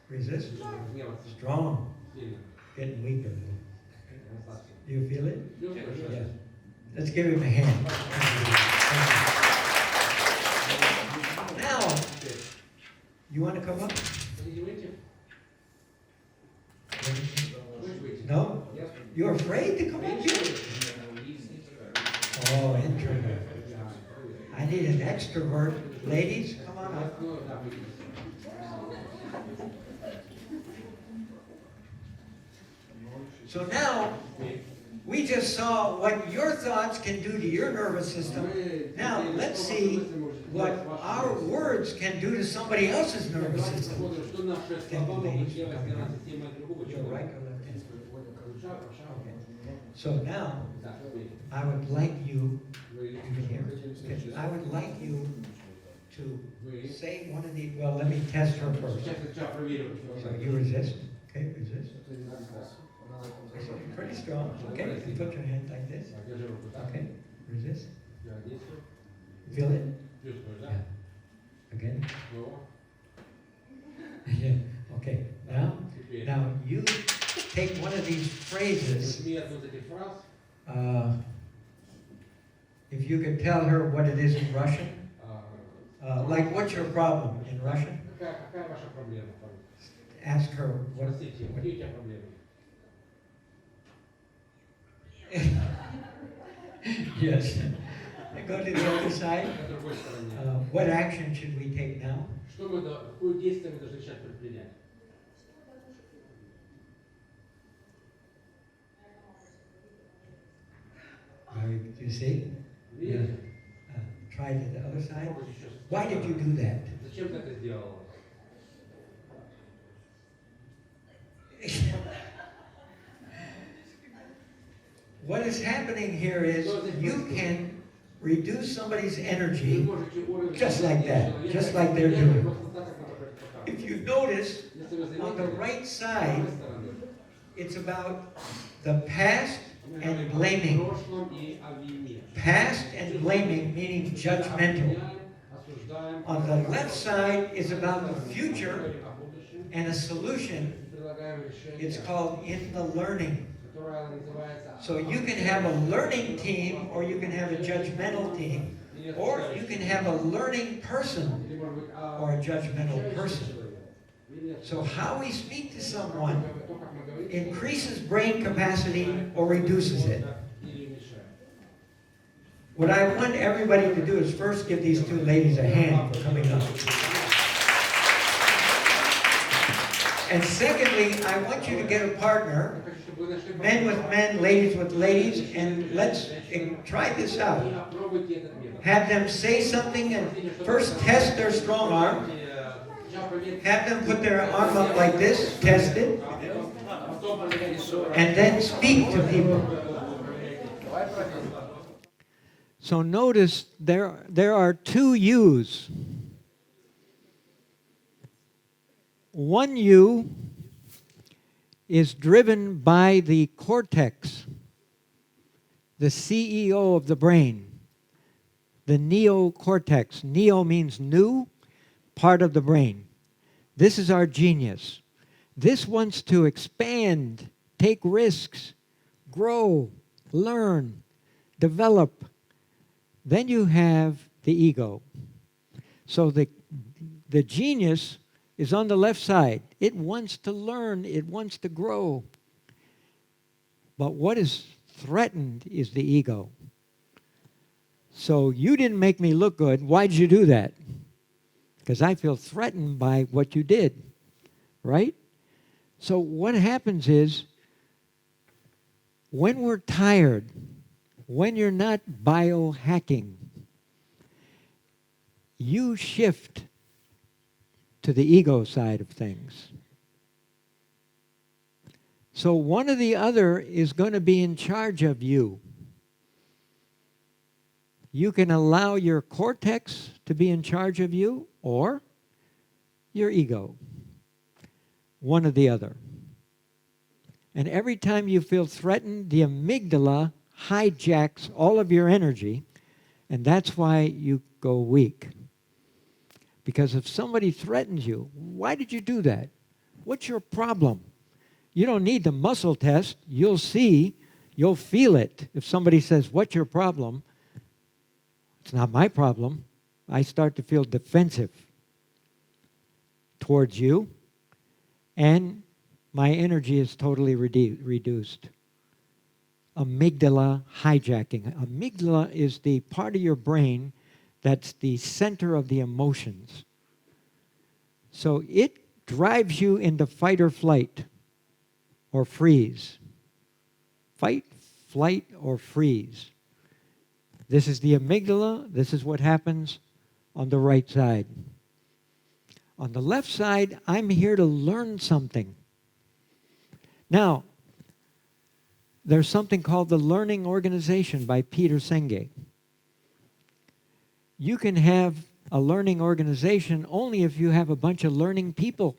Resist? Strong. Getting weaker. Do you feel it? Yeah. Let's give him a hand. Now, you want to come up? No? You're afraid to come up here? Oh, introvert. I need an extrovert. Ladies, come on up. So now, we just saw what your thoughts can do to your nervous system. Now, let's see what our words can do to somebody else's nervous system. Thank you, ladies, for coming up. Your right or left hand? Okay. So now, I would like you, you can hear, I would like you to say one of these, well, let me test her first. So you resist? Okay, resist. Pretty strong. Okay, you put your hand like this. Okay, resist. Feel it? Yeah. Again? Yeah, okay. Now you take one of these phrases. If you could tell her what it is in Russian. Like, what's your problem in Russian? Ask her what yes. Go to the other side. What action should we take now? You see? Yeah. Try to the other side. Why did you do that? What is happening here is you can reduce somebody's energy just like that, just like they're doing. If you notice, on the right side, it's about the past and blaming. Past and blaming, meaning judgmental. On the left side is about the future and a solution. It's called in the learning. So you can have a learning team, or you can have a judgmental team, or you can have a learning person or a judgmental person. So how we speak to someone increases brain capacity or reduces it. What I want everybody to do is first give these two ladies a hand for coming up. And secondly, I want you to get a partner, men with men, ladies with ladies, and let's try this out. Have them say something and first test their strong arm. Have them put their arm up like this, test it, and then speak to people. So notice there are two yous. One you is driven by the cortex, the CEO of the brain, the neocortex. Neo means new, part of the brain. This is our genius. This wants to expand, take risks, grow, learn, develop. Then you have the ego. So the genius is on the left side. It wants to learn, it wants to grow. But what is threatened is the ego. So you didn't make me look good. Why'd you do that? Because I feel threatened by what you did, right? So what happens is, when we're tired, when you're not biohacking, you shift to the ego side of things. So one or the other is going to be in charge of you. You can allow your cortex to be in charge of you, or your ego. One or the other. And every time you feel threatened, the amygdala hijacks all of your energy, and that's why you go weak. Because if somebody threatens you, why did you do that? What's your problem? You don't need the muscle test. You'll see, you'll feel it. If somebody says, what's your problem? It's not my problem. I start to feel defensive towards you, and my energy is totally reduced. Amygdala hijacking. Amygdala is the part of your brain that's the center of the emotions. So it drives you into fight or flight or freeze. Fight, flight, or freeze. This is the amygdala. This is what happens on the right side. On the left side, I'm here to learn something. Now, there's something called the Learning Organization by Peter Senge. You can have a learning organization only if you have a bunch of learning people.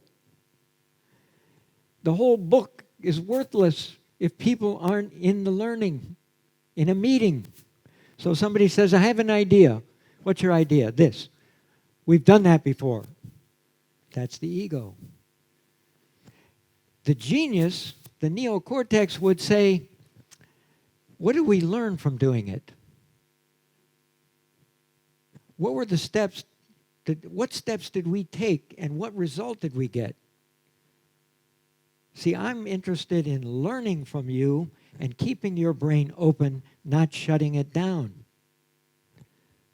The whole book is worthless if people aren't in the learning, in a meeting. So somebody says, I have an idea. What's your idea? This. We've done that before. That's the ego. The genius, the neocortex, would say, what did we learn from doing it? What were the steps? What steps did we take, and what result did we get? See, I'm interested in learning from you and keeping your brain open, not shutting it down.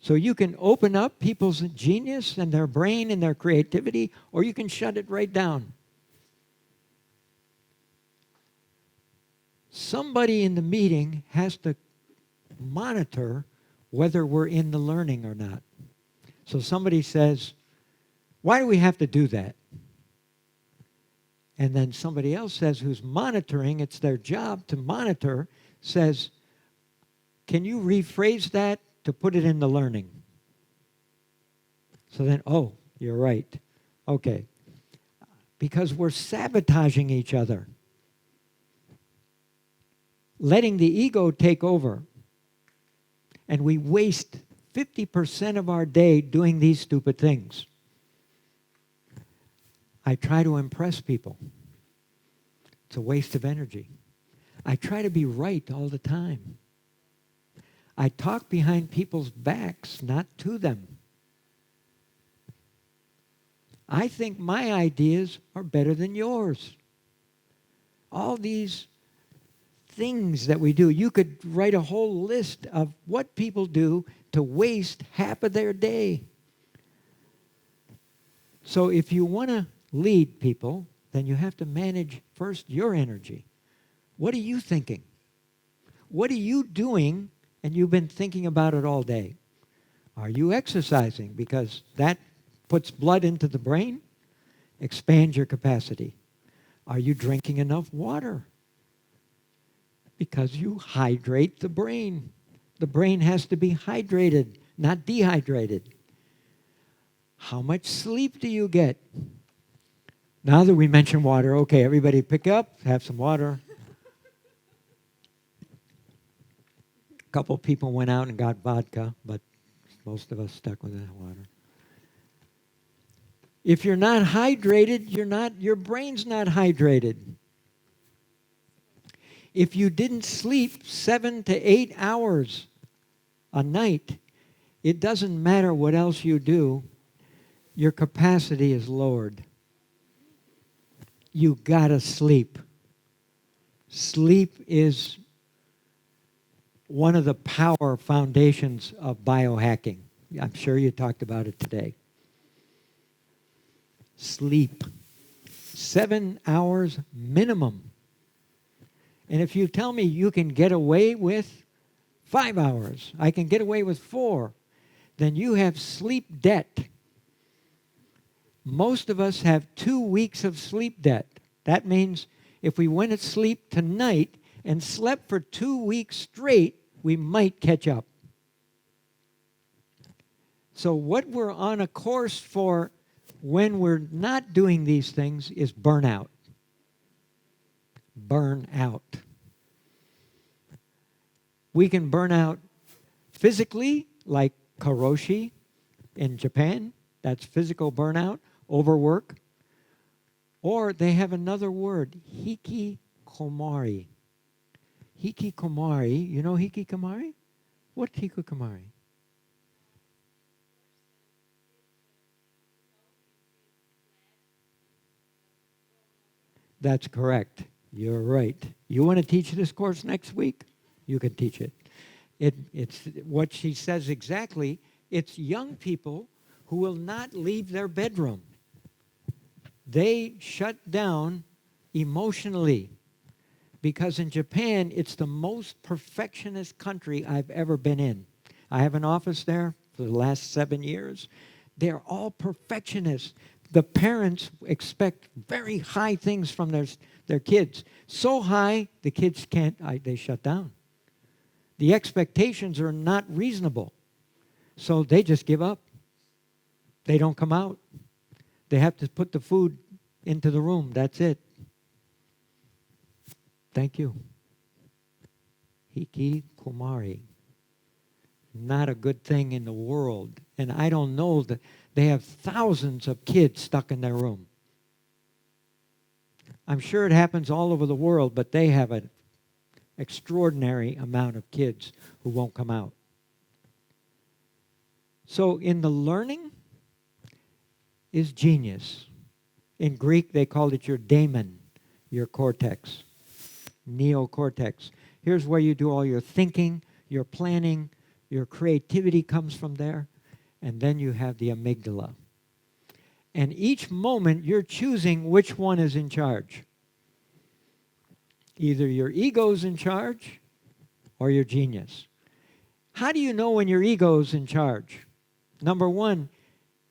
So you can open up people's genius and their brain and their creativity, or you can shut it right down. Somebody in the meeting has to monitor whether we're in the learning or not. So somebody says, why do we have to do that? And then somebody else says, who's monitoring, it's their job to monitor, says, can you rephrase that to put it in the learning? So then, oh, you're right. Okay. Because we're sabotaging each other. Letting the ego take over. And we waste 50% of our day doing these stupid things. I try to impress people. It's a waste of energy. I try to be right all the time. I talk behind people's backs, not to them. I think my ideas are better than yours. All these things that we do, you could write a whole list of what people do to waste half of their day. So if you want to lead people, then you have to manage first your energy. What are you thinking? What are you doing and you've been thinking about it all day? Are you exercising? Because that puts blood into the brain, expands your capacity. Are you drinking enough water? Because you hydrate the brain. The brain has to be hydrated, not dehydrated. How much sleep do you get? Now that we mention water, okay, everybody pick up, have some water. A couple people went out and got vodka, but most of us stuck with that water. If you're not hydrated, your brain's not hydrated. If you didn't sleep 7 to 8 hours a night, it doesn't matter what else you do, your capacity is lowered. You gotta sleep. Sleep is one of the power foundations of biohacking. I'm sure you talked about it today. Sleep. 7 hours minimum. And if you tell me you can get away with 5 hours, I can get away with 4, then you have sleep debt. Most of us have 2 weeks of sleep debt. That means if we went to sleep tonight and slept for 2 weeks straight, we might catch up. So what we're on a course for when we're not doing these things is burnout. burn out. We can burn out physically, like karoshi in Japan. That's physical burnout, overwork. Or they have another word, hikikomori. Hikikomori, you know hikikomori? What's hikikomori? That's correct. You're right. You want to teach this course next week? You can teach it. It's what she says exactly. It's young people who will not leave their bedroom. They shut down emotionally because in Japan, it's the most perfectionist country I've ever been in. I have an office there for the last 7 years. They're all perfectionists. The parents expect very high things from their kids. So high, the kids can't, they shut down. The expectations are not reasonable. So they just give up. They don't come out. They have to put the food into the room. That's it. Thank you. Hikikomori. Not a good thing in the world. And I don't know that they have thousands of kids stuck in their room. I'm sure it happens all over the world, but they have an extraordinary amount of kids who won't come out. So in the learning is genius. In Greek, they called it your daemon, your cortex, neocortex. Here's where you do all your thinking, your planning, your creativity comes from there. And then you have the amygdala. And each moment, you're choosing which one is in charge. Either your ego's in charge or your genius. How do you know when your ego's in charge? Number one,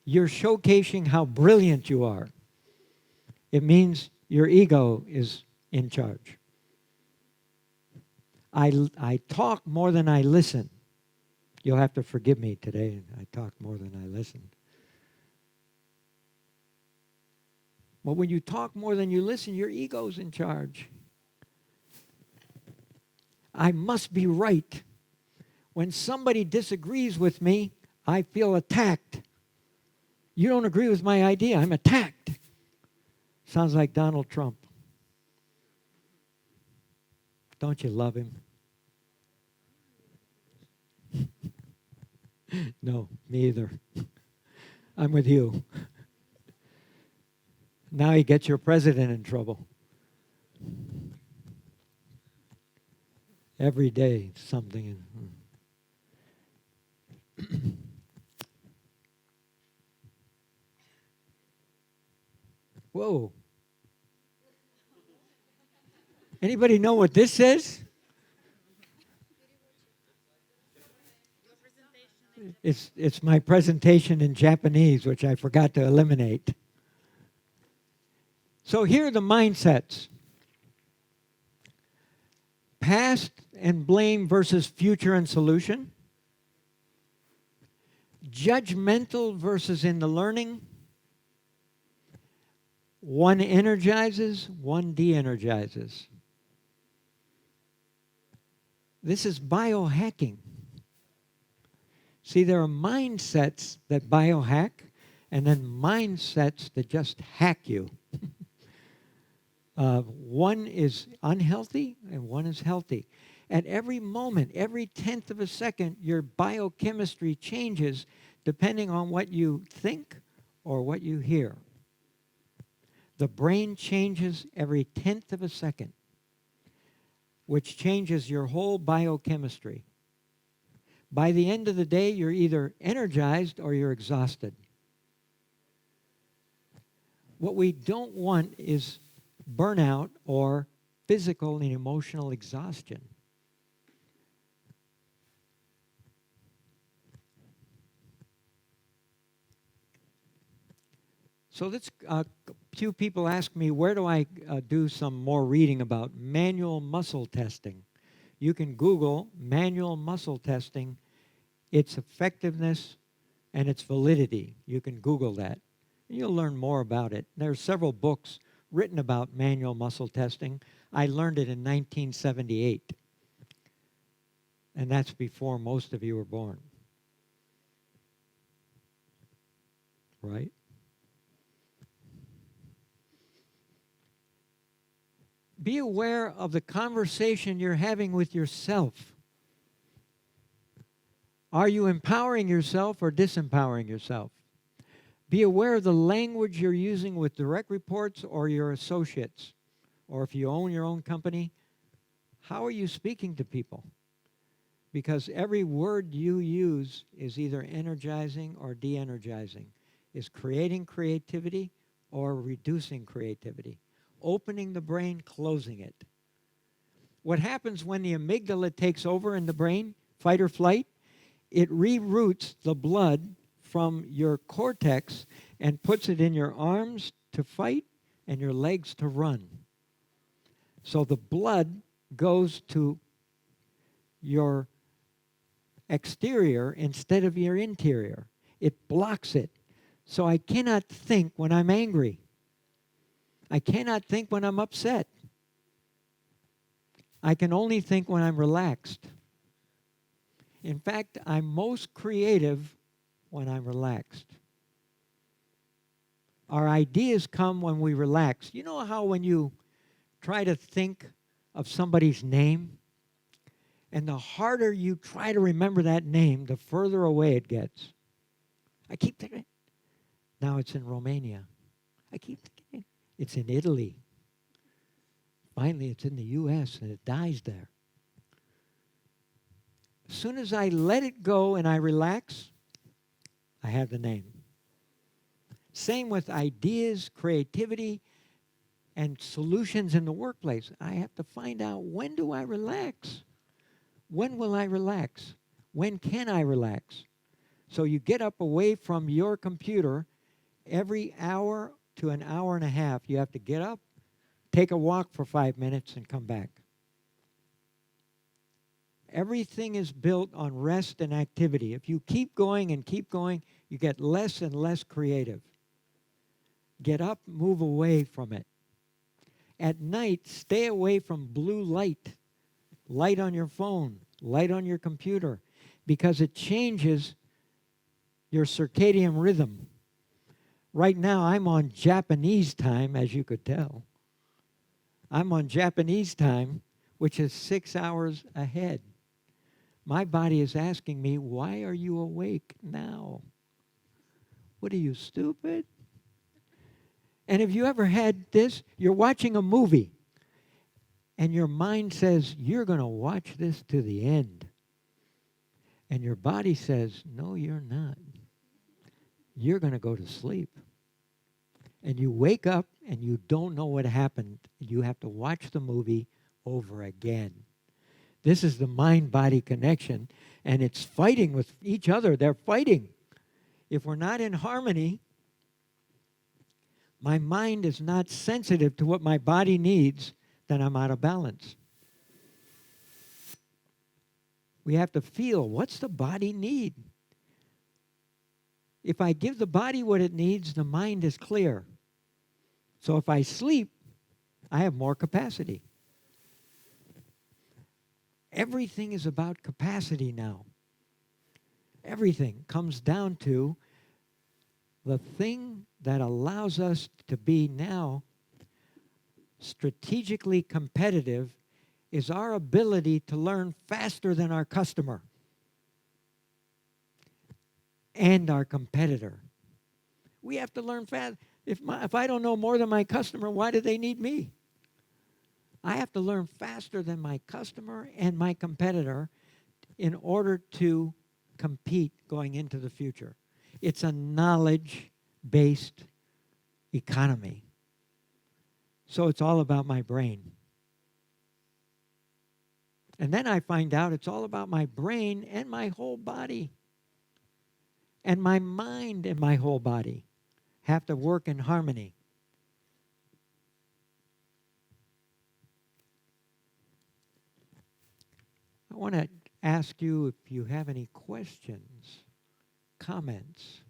you're showcasing how brilliant you are. It means your ego is in charge. I talk more than I listen. You'll have to forgive me today. I talk more than I listen. But when you talk more than you listen, your ego's in charge. I must be right. When somebody disagrees with me, I feel attacked. You don't agree with my idea, I'm attacked. Sounds like Donald Trump. Don't you love him? No, me either. I'm with you. Now he gets your president in trouble. Every day, something. Whoa. Anybody know what this says? It's my presentation in Japanese, which I forgot to eliminate. So here are the mindsets. Past and blame versus future and solution. Judgmental versus in the learning. One energizes, one de-energizes. This is biohacking. See, there are mindsets that biohack, and then mindsets that just hack you. One is unhealthy, and one is healthy. At every moment, every 1/10 of a second, your biochemistry changes depending on what you think or what you hear. The brain changes every 1/10 of a second, which changes your whole biochemistry. By the end of the day, you're either energized or you're exhausted. What we don't want is burnout or physical and emotional exhaustion. So a few people ask me, where do I do some more reading about manual muscle testing? You can Google manual muscle testing, its effectiveness and its validity. You can Google that. You'll learn more about it. There are several books written about manual muscle testing. I learned it in 1978. And that's before most of you were born. Right? Be aware of the conversation you're having with yourself. Are you empowering yourself or disempowering yourself? Be aware of the language you're using with direct reports or your associates. Or if you own your own company, how are you speaking to people? Because every word you use is either energizing or de-energizing, is creating creativity or reducing creativity, opening the brain, closing it. What happens when the amygdala takes over in the brain, fight or flight? It reroutes the blood from your cortex and puts it in your arms to fight and your legs to run. So the blood goes to your exterior instead of your interior. It blocks it. So I cannot think when I'm angry. I cannot think when I'm upset. I can only think when I'm relaxed. In fact, I'm most creative when I'm relaxed. Our ideas come when we relax. You know how when you try to think of somebody's name, and the harder you try to remember that name, the further away it gets. I keep thinking, now it's in Romania. I keep thinking, it's in Italy. Finally, it's in the U.S. and it dies there. As soon as I let it go and I relax, I have the name. Same with ideas, creativity, and solutions in the workplace. I have to find out, when do I relax? When will I relax? When can I relax? So you get up away from your computer every hour to an hour and a half. You have to get up, take a walk for 5 minutes, and come back. Everything is built on rest and activity. If you keep going and keep going, you get less and less creative. Get up, move away from it. At night, stay away from blue light. Light on your phone, light on your computer, because it changes your circadian rhythm. Right now, I'm on Japanese time, as you could tell. I'm on Japanese time, which is 6 hours ahead. My body is asking me, why are you awake now? What are you, stupid? And have you ever had this? You're watching a movie, and your mind says, you're going to watch this to the end. And your body says, no, you're not. You're going to go to sleep. And you wake up and you don't know what happened. You have to watch the movie over again. This is the mind-body connection, and it's fighting with each other. They're fighting. If we're not in harmony, my mind is not sensitive to what my body needs, then I'm out of balance. We have to feel, what's the body need? If I give the body what it needs, the mind is clear. So if I sleep, I have more capacity. Everything is about capacity now. Everything comes down to the thing that allows us to be now strategically competitive is our ability to learn faster than our customer and our competitor. We have to learn fast. If I don't know more than my customer, why do they need me? I have to learn faster than my customer and my competitor in order to compete going into the future. It's a knowledge-based economy. So it's all about my brain. And then I find out it's all about my brain and my whole body. And my mind and my whole body have to work in harmony. I want to ask you if you have any questions, comments.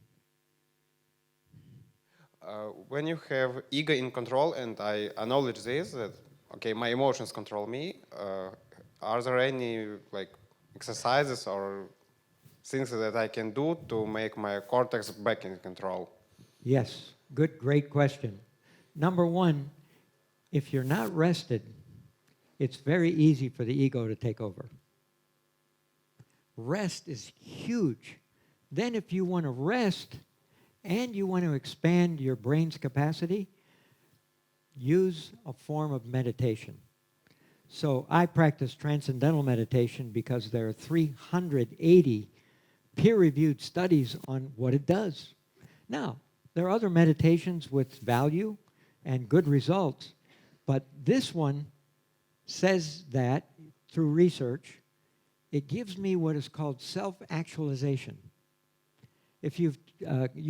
When you have ego in control, and I acknowledge this, that, okay, my emotions control me, are there any like exercises or things that I can do to make my cortex back in control? Yes, great question. Number one, if you're not rested, it's very easy for the ego to take over. Rest is huge. Then if you want to rest and you want to expand your brain's capacity, use a form of meditation. So I practice transcendental meditation because there are 380 peer-reviewed studies on what it does. Now, there are other meditations with value and good results, but this one says that through research, it gives me what is called self-actualization. If you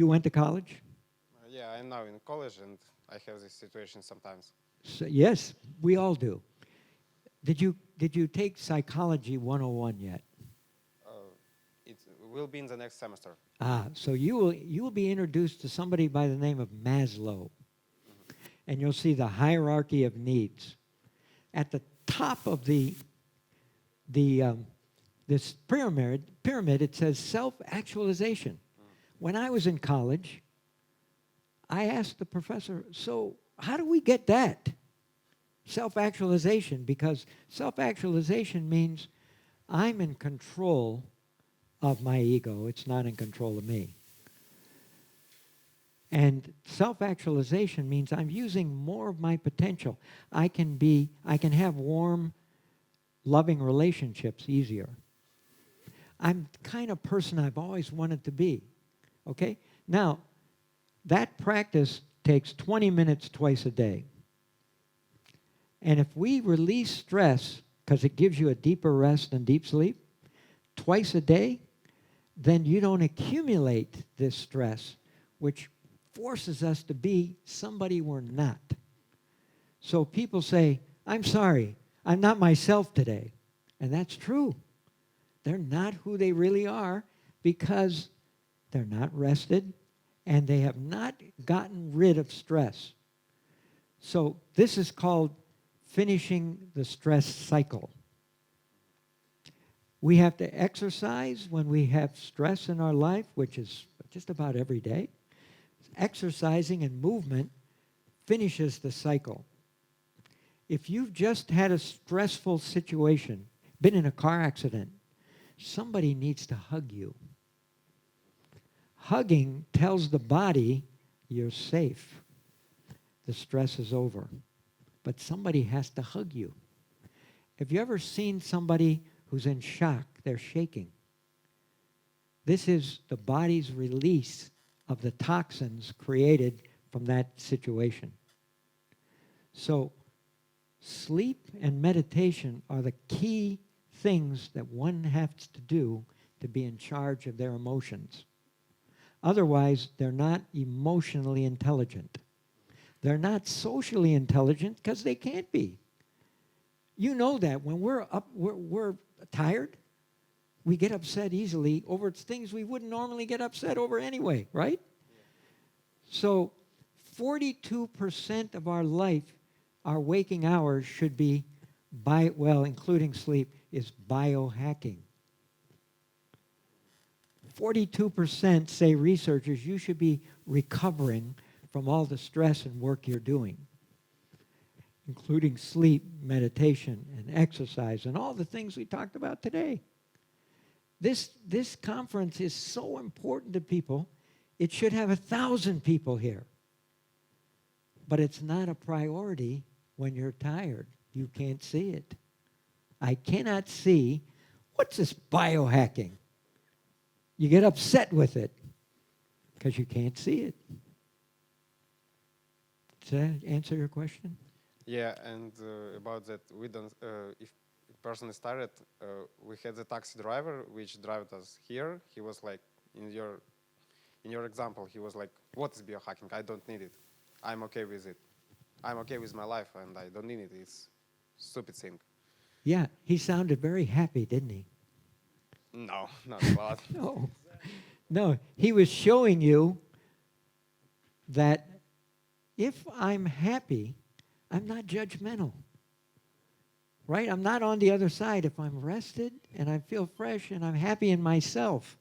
went to college? Yeah, I'm now in college and I have this situation sometimes. So, yes, we all do. Did you take Psychology 101 yet? It will be in the next semester. So you will be introduced to somebody by the name of Maslow, and you'll see the hierarchy of needs. At the top of this pyramid, it says self-actualization. When I was in college, I asked the professor, so how do we get that? Self-actualization, because self-actualization means I'm in control of my ego. It's not in control of me. And self-actualization means I'm using more of my potential. I can have warm, loving relationships easier. I'm the kind of person I've always wanted to be. Okay? Now, that practice takes 20 minutes twice a day. And if we release stress, because it gives you a deeper rest and deep sleep, twice a day, then you don't accumulate this stress, which forces us to be somebody we're not. So people say, I'm sorry, I'm not myself today. And that's true. They're not who they really are because they're not rested and they have not gotten rid of stress. So this is called finishing the stress cycle. We have to exercise when we have stress in our life, which is just about every day. Exercising and movement finishes the cycle. If you've just had a stressful situation, been in a car accident, somebody needs to hug you. Hugging tells the body you're safe. The stress is over. But somebody has to hug you. Have you ever seen somebody who's in shock? They're shaking. This is the body's release of the toxins created from that situation. So sleep and meditation are the key things that one has to do to be in charge of their emotions. Otherwise, they're not emotionally intelligent. They're not socially intelligent because they can't be. You know that when we're tired, we get upset easily over things we wouldn't normally get upset over anyway, right? So 42% of our life, our waking hours should be, including sleep, is biohacking. 42% say researchers you should be recovering from all the stress and work you're doing, including sleep, meditation, and exercise, and all the things we talked about today. This conference is so important to people, it should have 1,000 people here. But it's not a priority when you're tired. You can't see it. I cannot see, what's this biohacking? You get upset with it because you can't see it. Does that answer your question? Yeah, and about that, we don't. If a person is tired, we had the taxi driver which drove us here. He was like, in your example, he was like, "What is biohacking? I don't need it. I'm okay with it. I'm okay with my life, and I don't need it. It's stupid thing." Yeah, he sounded very happy, didn't he? No, not a lot. No, he was showing you that if I'm happy, I'm not judgmental. Right? I'm not on the other side. If I'm rested and I feel fresh and I'm happy in myself.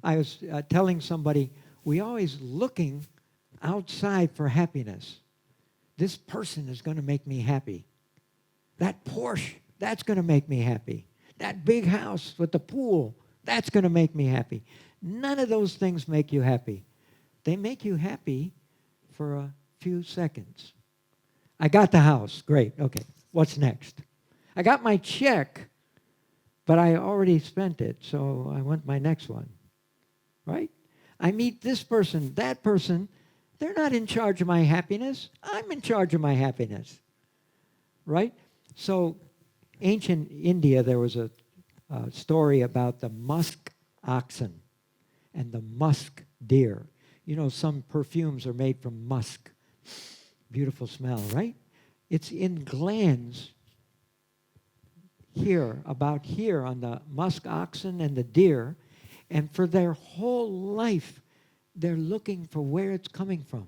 I was telling somebody, we always looking outside for happiness. This person is going to make me happy. That Porsche, that's going to make me happy. That big house with the pool, that's going to make me happy. None of those things make you happy. They make you happy for a few seconds. I got the house. Great. Okay. What's next? I got my check, but I already spent it, so I want my next one. Right? I meet this person, that person. They're not in charge of my happiness. I'm in charge of my happiness. Right? So, ancient India, there was a story about the musk oxen and the musk deer. You know, some perfumes are made from musk. Beautiful smell, right? It's in glands here, about here on the musk oxen and the deer, and for their whole life, they're looking for where it's coming from.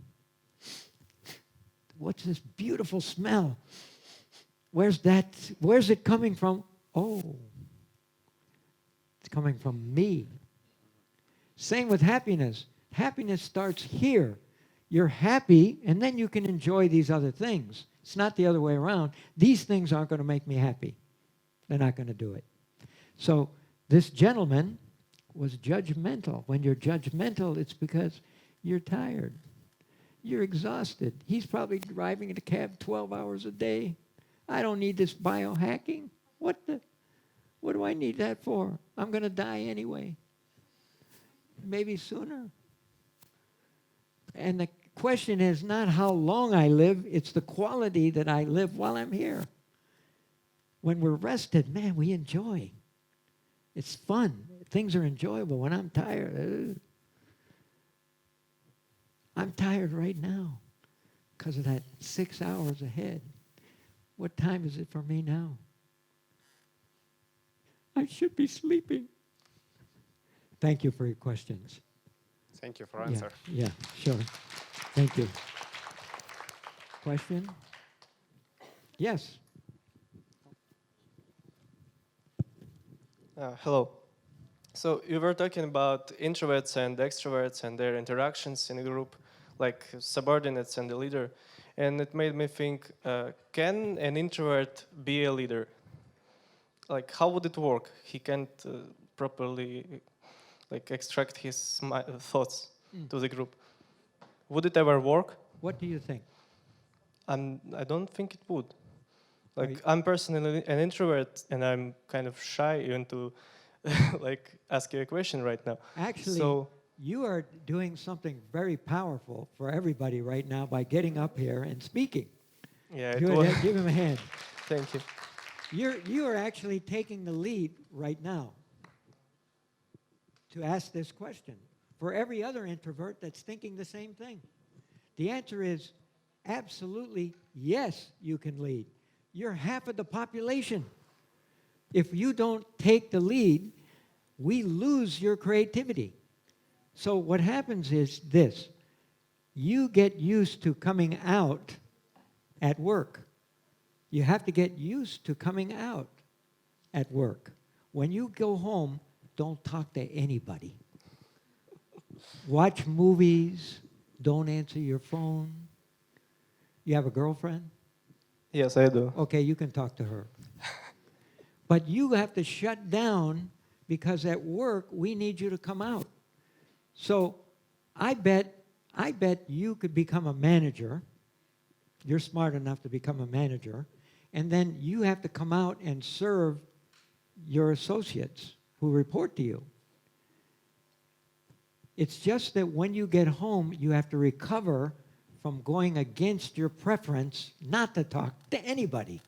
What's this beautiful smell? Where's it coming from? Oh, it's coming from me. Same with happiness. Happiness starts here. You're happy, and then you can enjoy these other things. It's not the other way around. These things aren't going to make me happy. They're not going to do it. So this gentleman was judgmental. When you're judgmental, it's because you're tired. You're exhausted. He's probably driving in a cab 12 hours a day. I don't need this biohacking. What do I need that for? I'm going to die anyway. Maybe sooner. And the question is not how long I live, it's the quality that I live while I'm here. When we're rested, man, we enjoy. It's fun. Things are enjoyable. When I'm tired, I'm tired right now because of that 6 hours ahead. What time is it for me now? I should be sleeping. Thank you for your questions. Thank you for answer. Yeah, sure. Thank you. Question? Yes. Hello. So you were talking about introverts and extroverts and their interactions in a group, like subordinates and the leader. And it made me think, can an introvert be a leader? Like, how would it work? He can't properly extract his thoughts to the group. Would it ever work? What do you think? I don't think it would. I'm personally an introvert, and I'm kind of shy even to ask you a question right now. Actually, you are doing something very powerful for everybody right now by getting up here and speaking. Yeah, Give him a hand. Thank you. You are actually taking the lead right now to ask this question for every other introvert that's thinking the same thing. The answer is absolutely yes, you can lead. You're half of the population. If you don't take the lead, we lose your creativity. So what happens is this. You get used to coming out at work. You have to get used to coming out at work. When you go home, don't talk to anybody. Watch movies. Don't answer your phone. You have a girlfriend? Yes, I do. Okay, you can talk to her. But you have to shut down because at work, we need you to come out. So I bet you could become a manager. You're smart enough to become a manager. And then you have to come out and serve your associates who report to you. It's just that when you get home, you have to recover from going against your preference not to talk to anybody.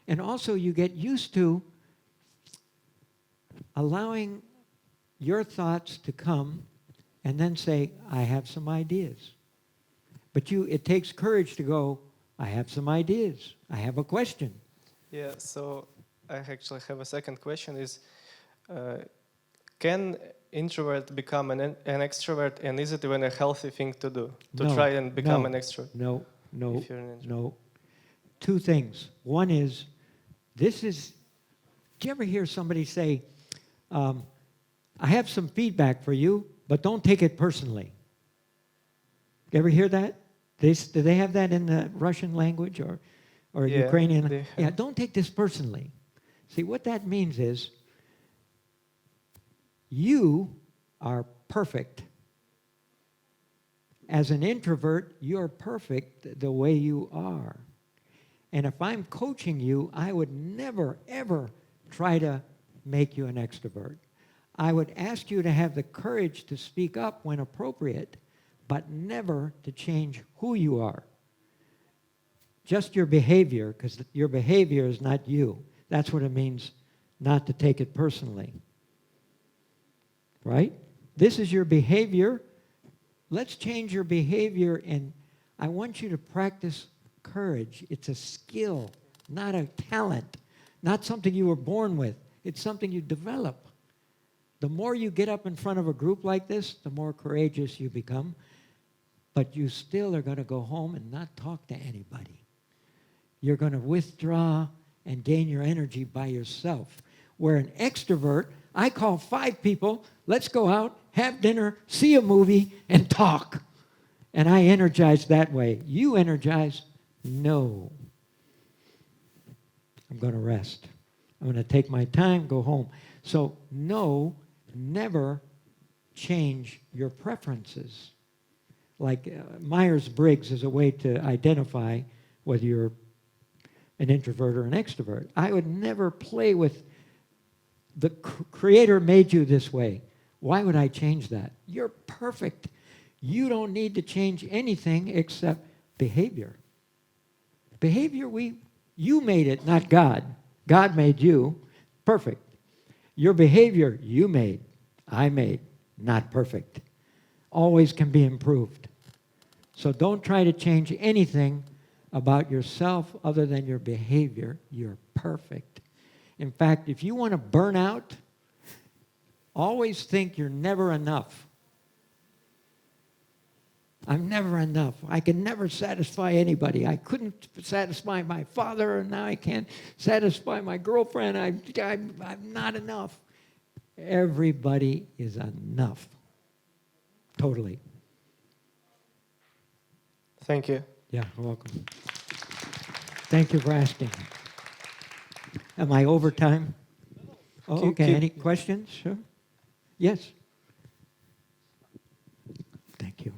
And also you get used to allowing your thoughts to come and then say, I have some ideas. But it takes courage to go, I have some ideas. I have a question. Yeah, so I actually have a second question is, can introvert become an extrovert, and is it even a healthy thing to do? To No, try and become no, an extrovert? No, no, If you're an introvert. no. Two things. One is, do you ever hear somebody say, I have some feedback for you, but don't take it personally? You ever hear that? Do they have that in the Russian language or Yeah, Ukrainian? they Yeah, have. don't take this personally. See, what that means is, you are perfect. As an introvert, you're perfect the way you are. And if I'm coaching you, I would never, ever try to make you an extrovert. I would ask you to have the courage to speak up when appropriate, but never to change who you are. Just your behavior, because your behavior is not you. That's what it means not to take it personally. Right? This is your behavior. Let's change your behavior, and I want you to practice courage. It's a skill, not a talent, not something you were born with. It's something you develop. The more you get up in front of a group like this, the more courageous you become, but you still are going to go home and not talk to anybody. You're going to withdraw and gain your energy by yourself. Where an extrovert, I call 5 people, let's go out, have dinner, see a movie, and talk. And I energize that way. You energize? No. I'm going to rest. I'm going to take my time, go home. So, no, never change your preferences. Like Myers-Briggs is a way to identify whether you're an introvert or an extrovert. I would never play with the Creator made you this way. Why would I change that? You're perfect. You don't need to change anything except behavior. Behavior, you made it, not God. God made you perfect. Your behavior, you made, I made, not perfect. Always can be improved. So don't try to change anything about yourself other than your behavior. You're perfect. In fact, if you want to burn out, always think you're never enough. I'm never enough. I can never satisfy anybody. I couldn't satisfy my father, and now I can't satisfy my girlfriend. I'm not enough. Everybody is enough. Totally. Thank you. Yeah, you're welcome. Thank you for asking. Am I over time? Oh, okay. Any questions? Sure. Yes. Thank you.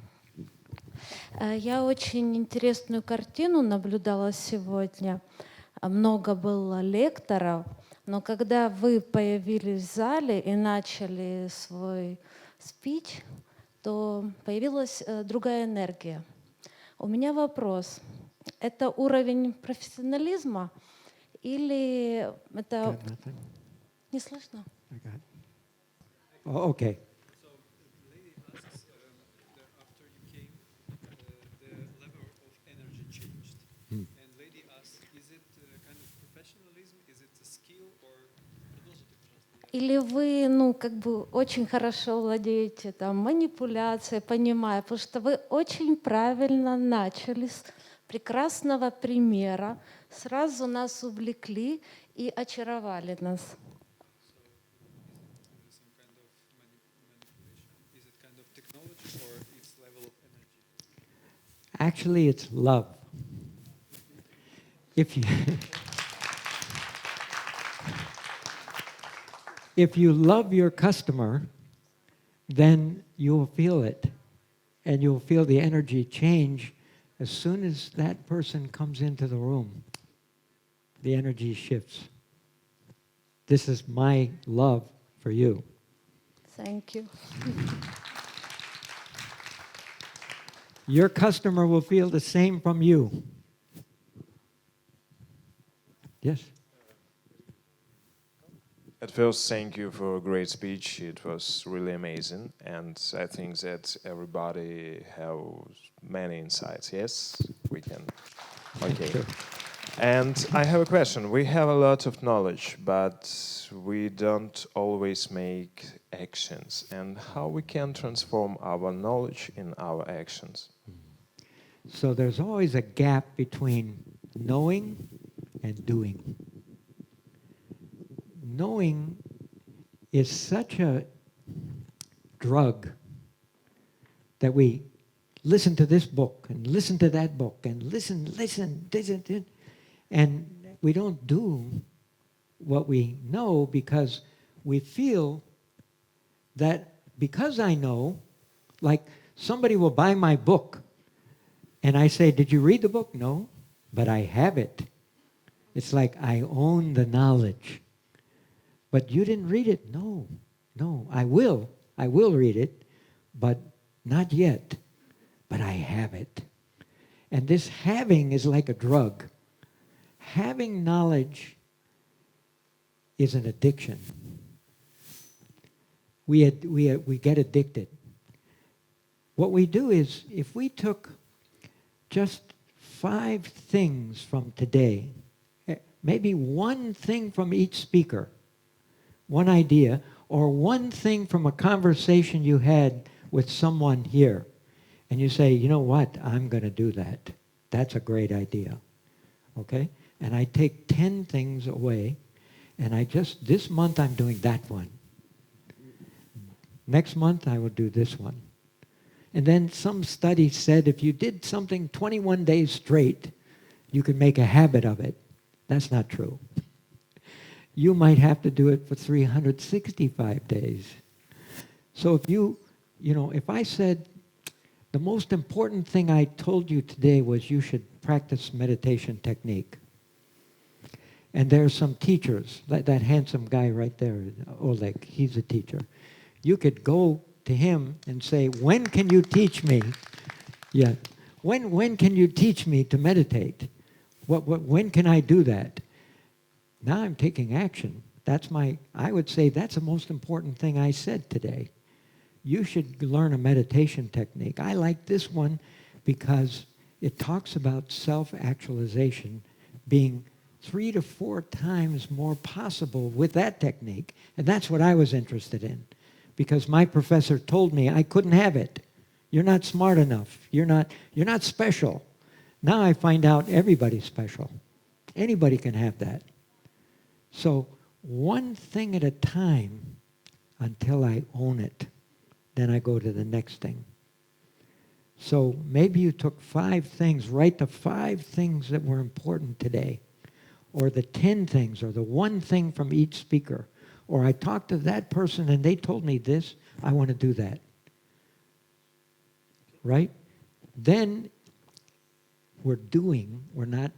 Я очень интересную картину наблюдала сегодня. Много было лекторов, но когда вы появились в зале и начали свой спич, то появилась другая энергия. У меня вопрос. Это уровень профессионализма или это... Не слышно? Oh, okay. So, the lady asks after you came, the level of energy changed. And lady asks, is it kind of professionalism, is it a skill, or... Продолжите, пожалуйста. Или вы, как бы очень хорошо владеете там манипуляцией, понимая, потому что вы очень правильно начали с прекрасного примера, сразу нас увлекли и очаровали нас. Actually, it's love. If you love your customer, then you'll feel it. And you'll feel the energy change as soon as that person comes into the room. The energy shifts. This is my love for you. Thank you. Your customer will feel the same from you. Yes? At first, thank you for a great speech. It was really amazing. And I think that everybody has many insights. Yes? We can. Okay. And I have a question. We have a lot of knowledge, but we don't always make actions. And how we can transform our knowledge in our actions? So there's always a gap between knowing and doing. Knowing is such a drug that we listen to this book and listen to that book and listen, and we don't do what we know because we feel that because I know, like somebody will buy my book and I say, did you read the book? No, but I have it. It's like I own the knowledge. But you didn't read it? No, I will read it, but not yet. But I have it. And this having is like a drug. Having knowledge is an addiction. We get addicted. What we do is, if we took just 5 things from today, maybe one thing from each speaker, one idea, or one thing from a conversation you had with someone here, and you say, you know what, I'm going to do that. That's a great idea. Okay? And I take 10 things away, and this month I'm doing that one. Next month I will do this one. And then some study said if you did something 21 days straight, you could make a habit of it. That's not true. You might have to do it for 365 days. So if I said, the most important thing I told you today was you should practice meditation technique. And there are some teachers, like that handsome guy right there, Oleg, he's a teacher. You could go to him and say, when can you teach me? Yeah. When can you teach me to meditate? When can I do that? Now I'm taking action. I would say that's the most important thing I said today. You should learn a meditation technique. I like this one because it talks about self-actualization being 3 to 4 times more possible with that technique. And that's what I was interested in. Because my professor told me I couldn't have it. You're not smart enough. You're not special. Now I find out everybody's special. Anybody can have that. So one thing at a time until I own it. Then I go to the next thing. So maybe you took 5 things, write the 5 things that were important today, or the 10 things, or the 1 thing from each speaker, or I talked to that person and they told me this, I want to do that. Right? Then we're doing, we're not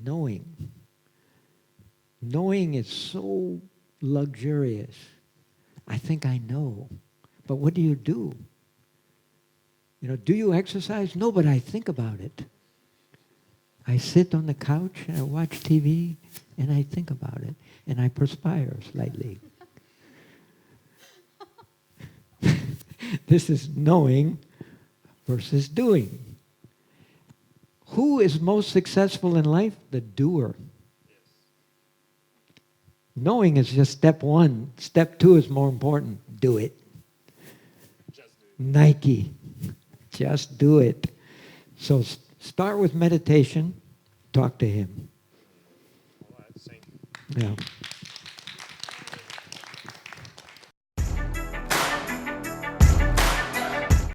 knowing. Knowing is so luxurious. I think I know. But what do? Do you exercise? No, but I think about it. I sit on the couch and I watch TV and I think about it. And I perspire slightly. This is knowing versus doing. Who is most successful in life? The doer. Knowing is just step 1. Step 2 is more important. Do it. Nike. Just do it. So start with meditation. Talk to him. All right, thank you. Yeah.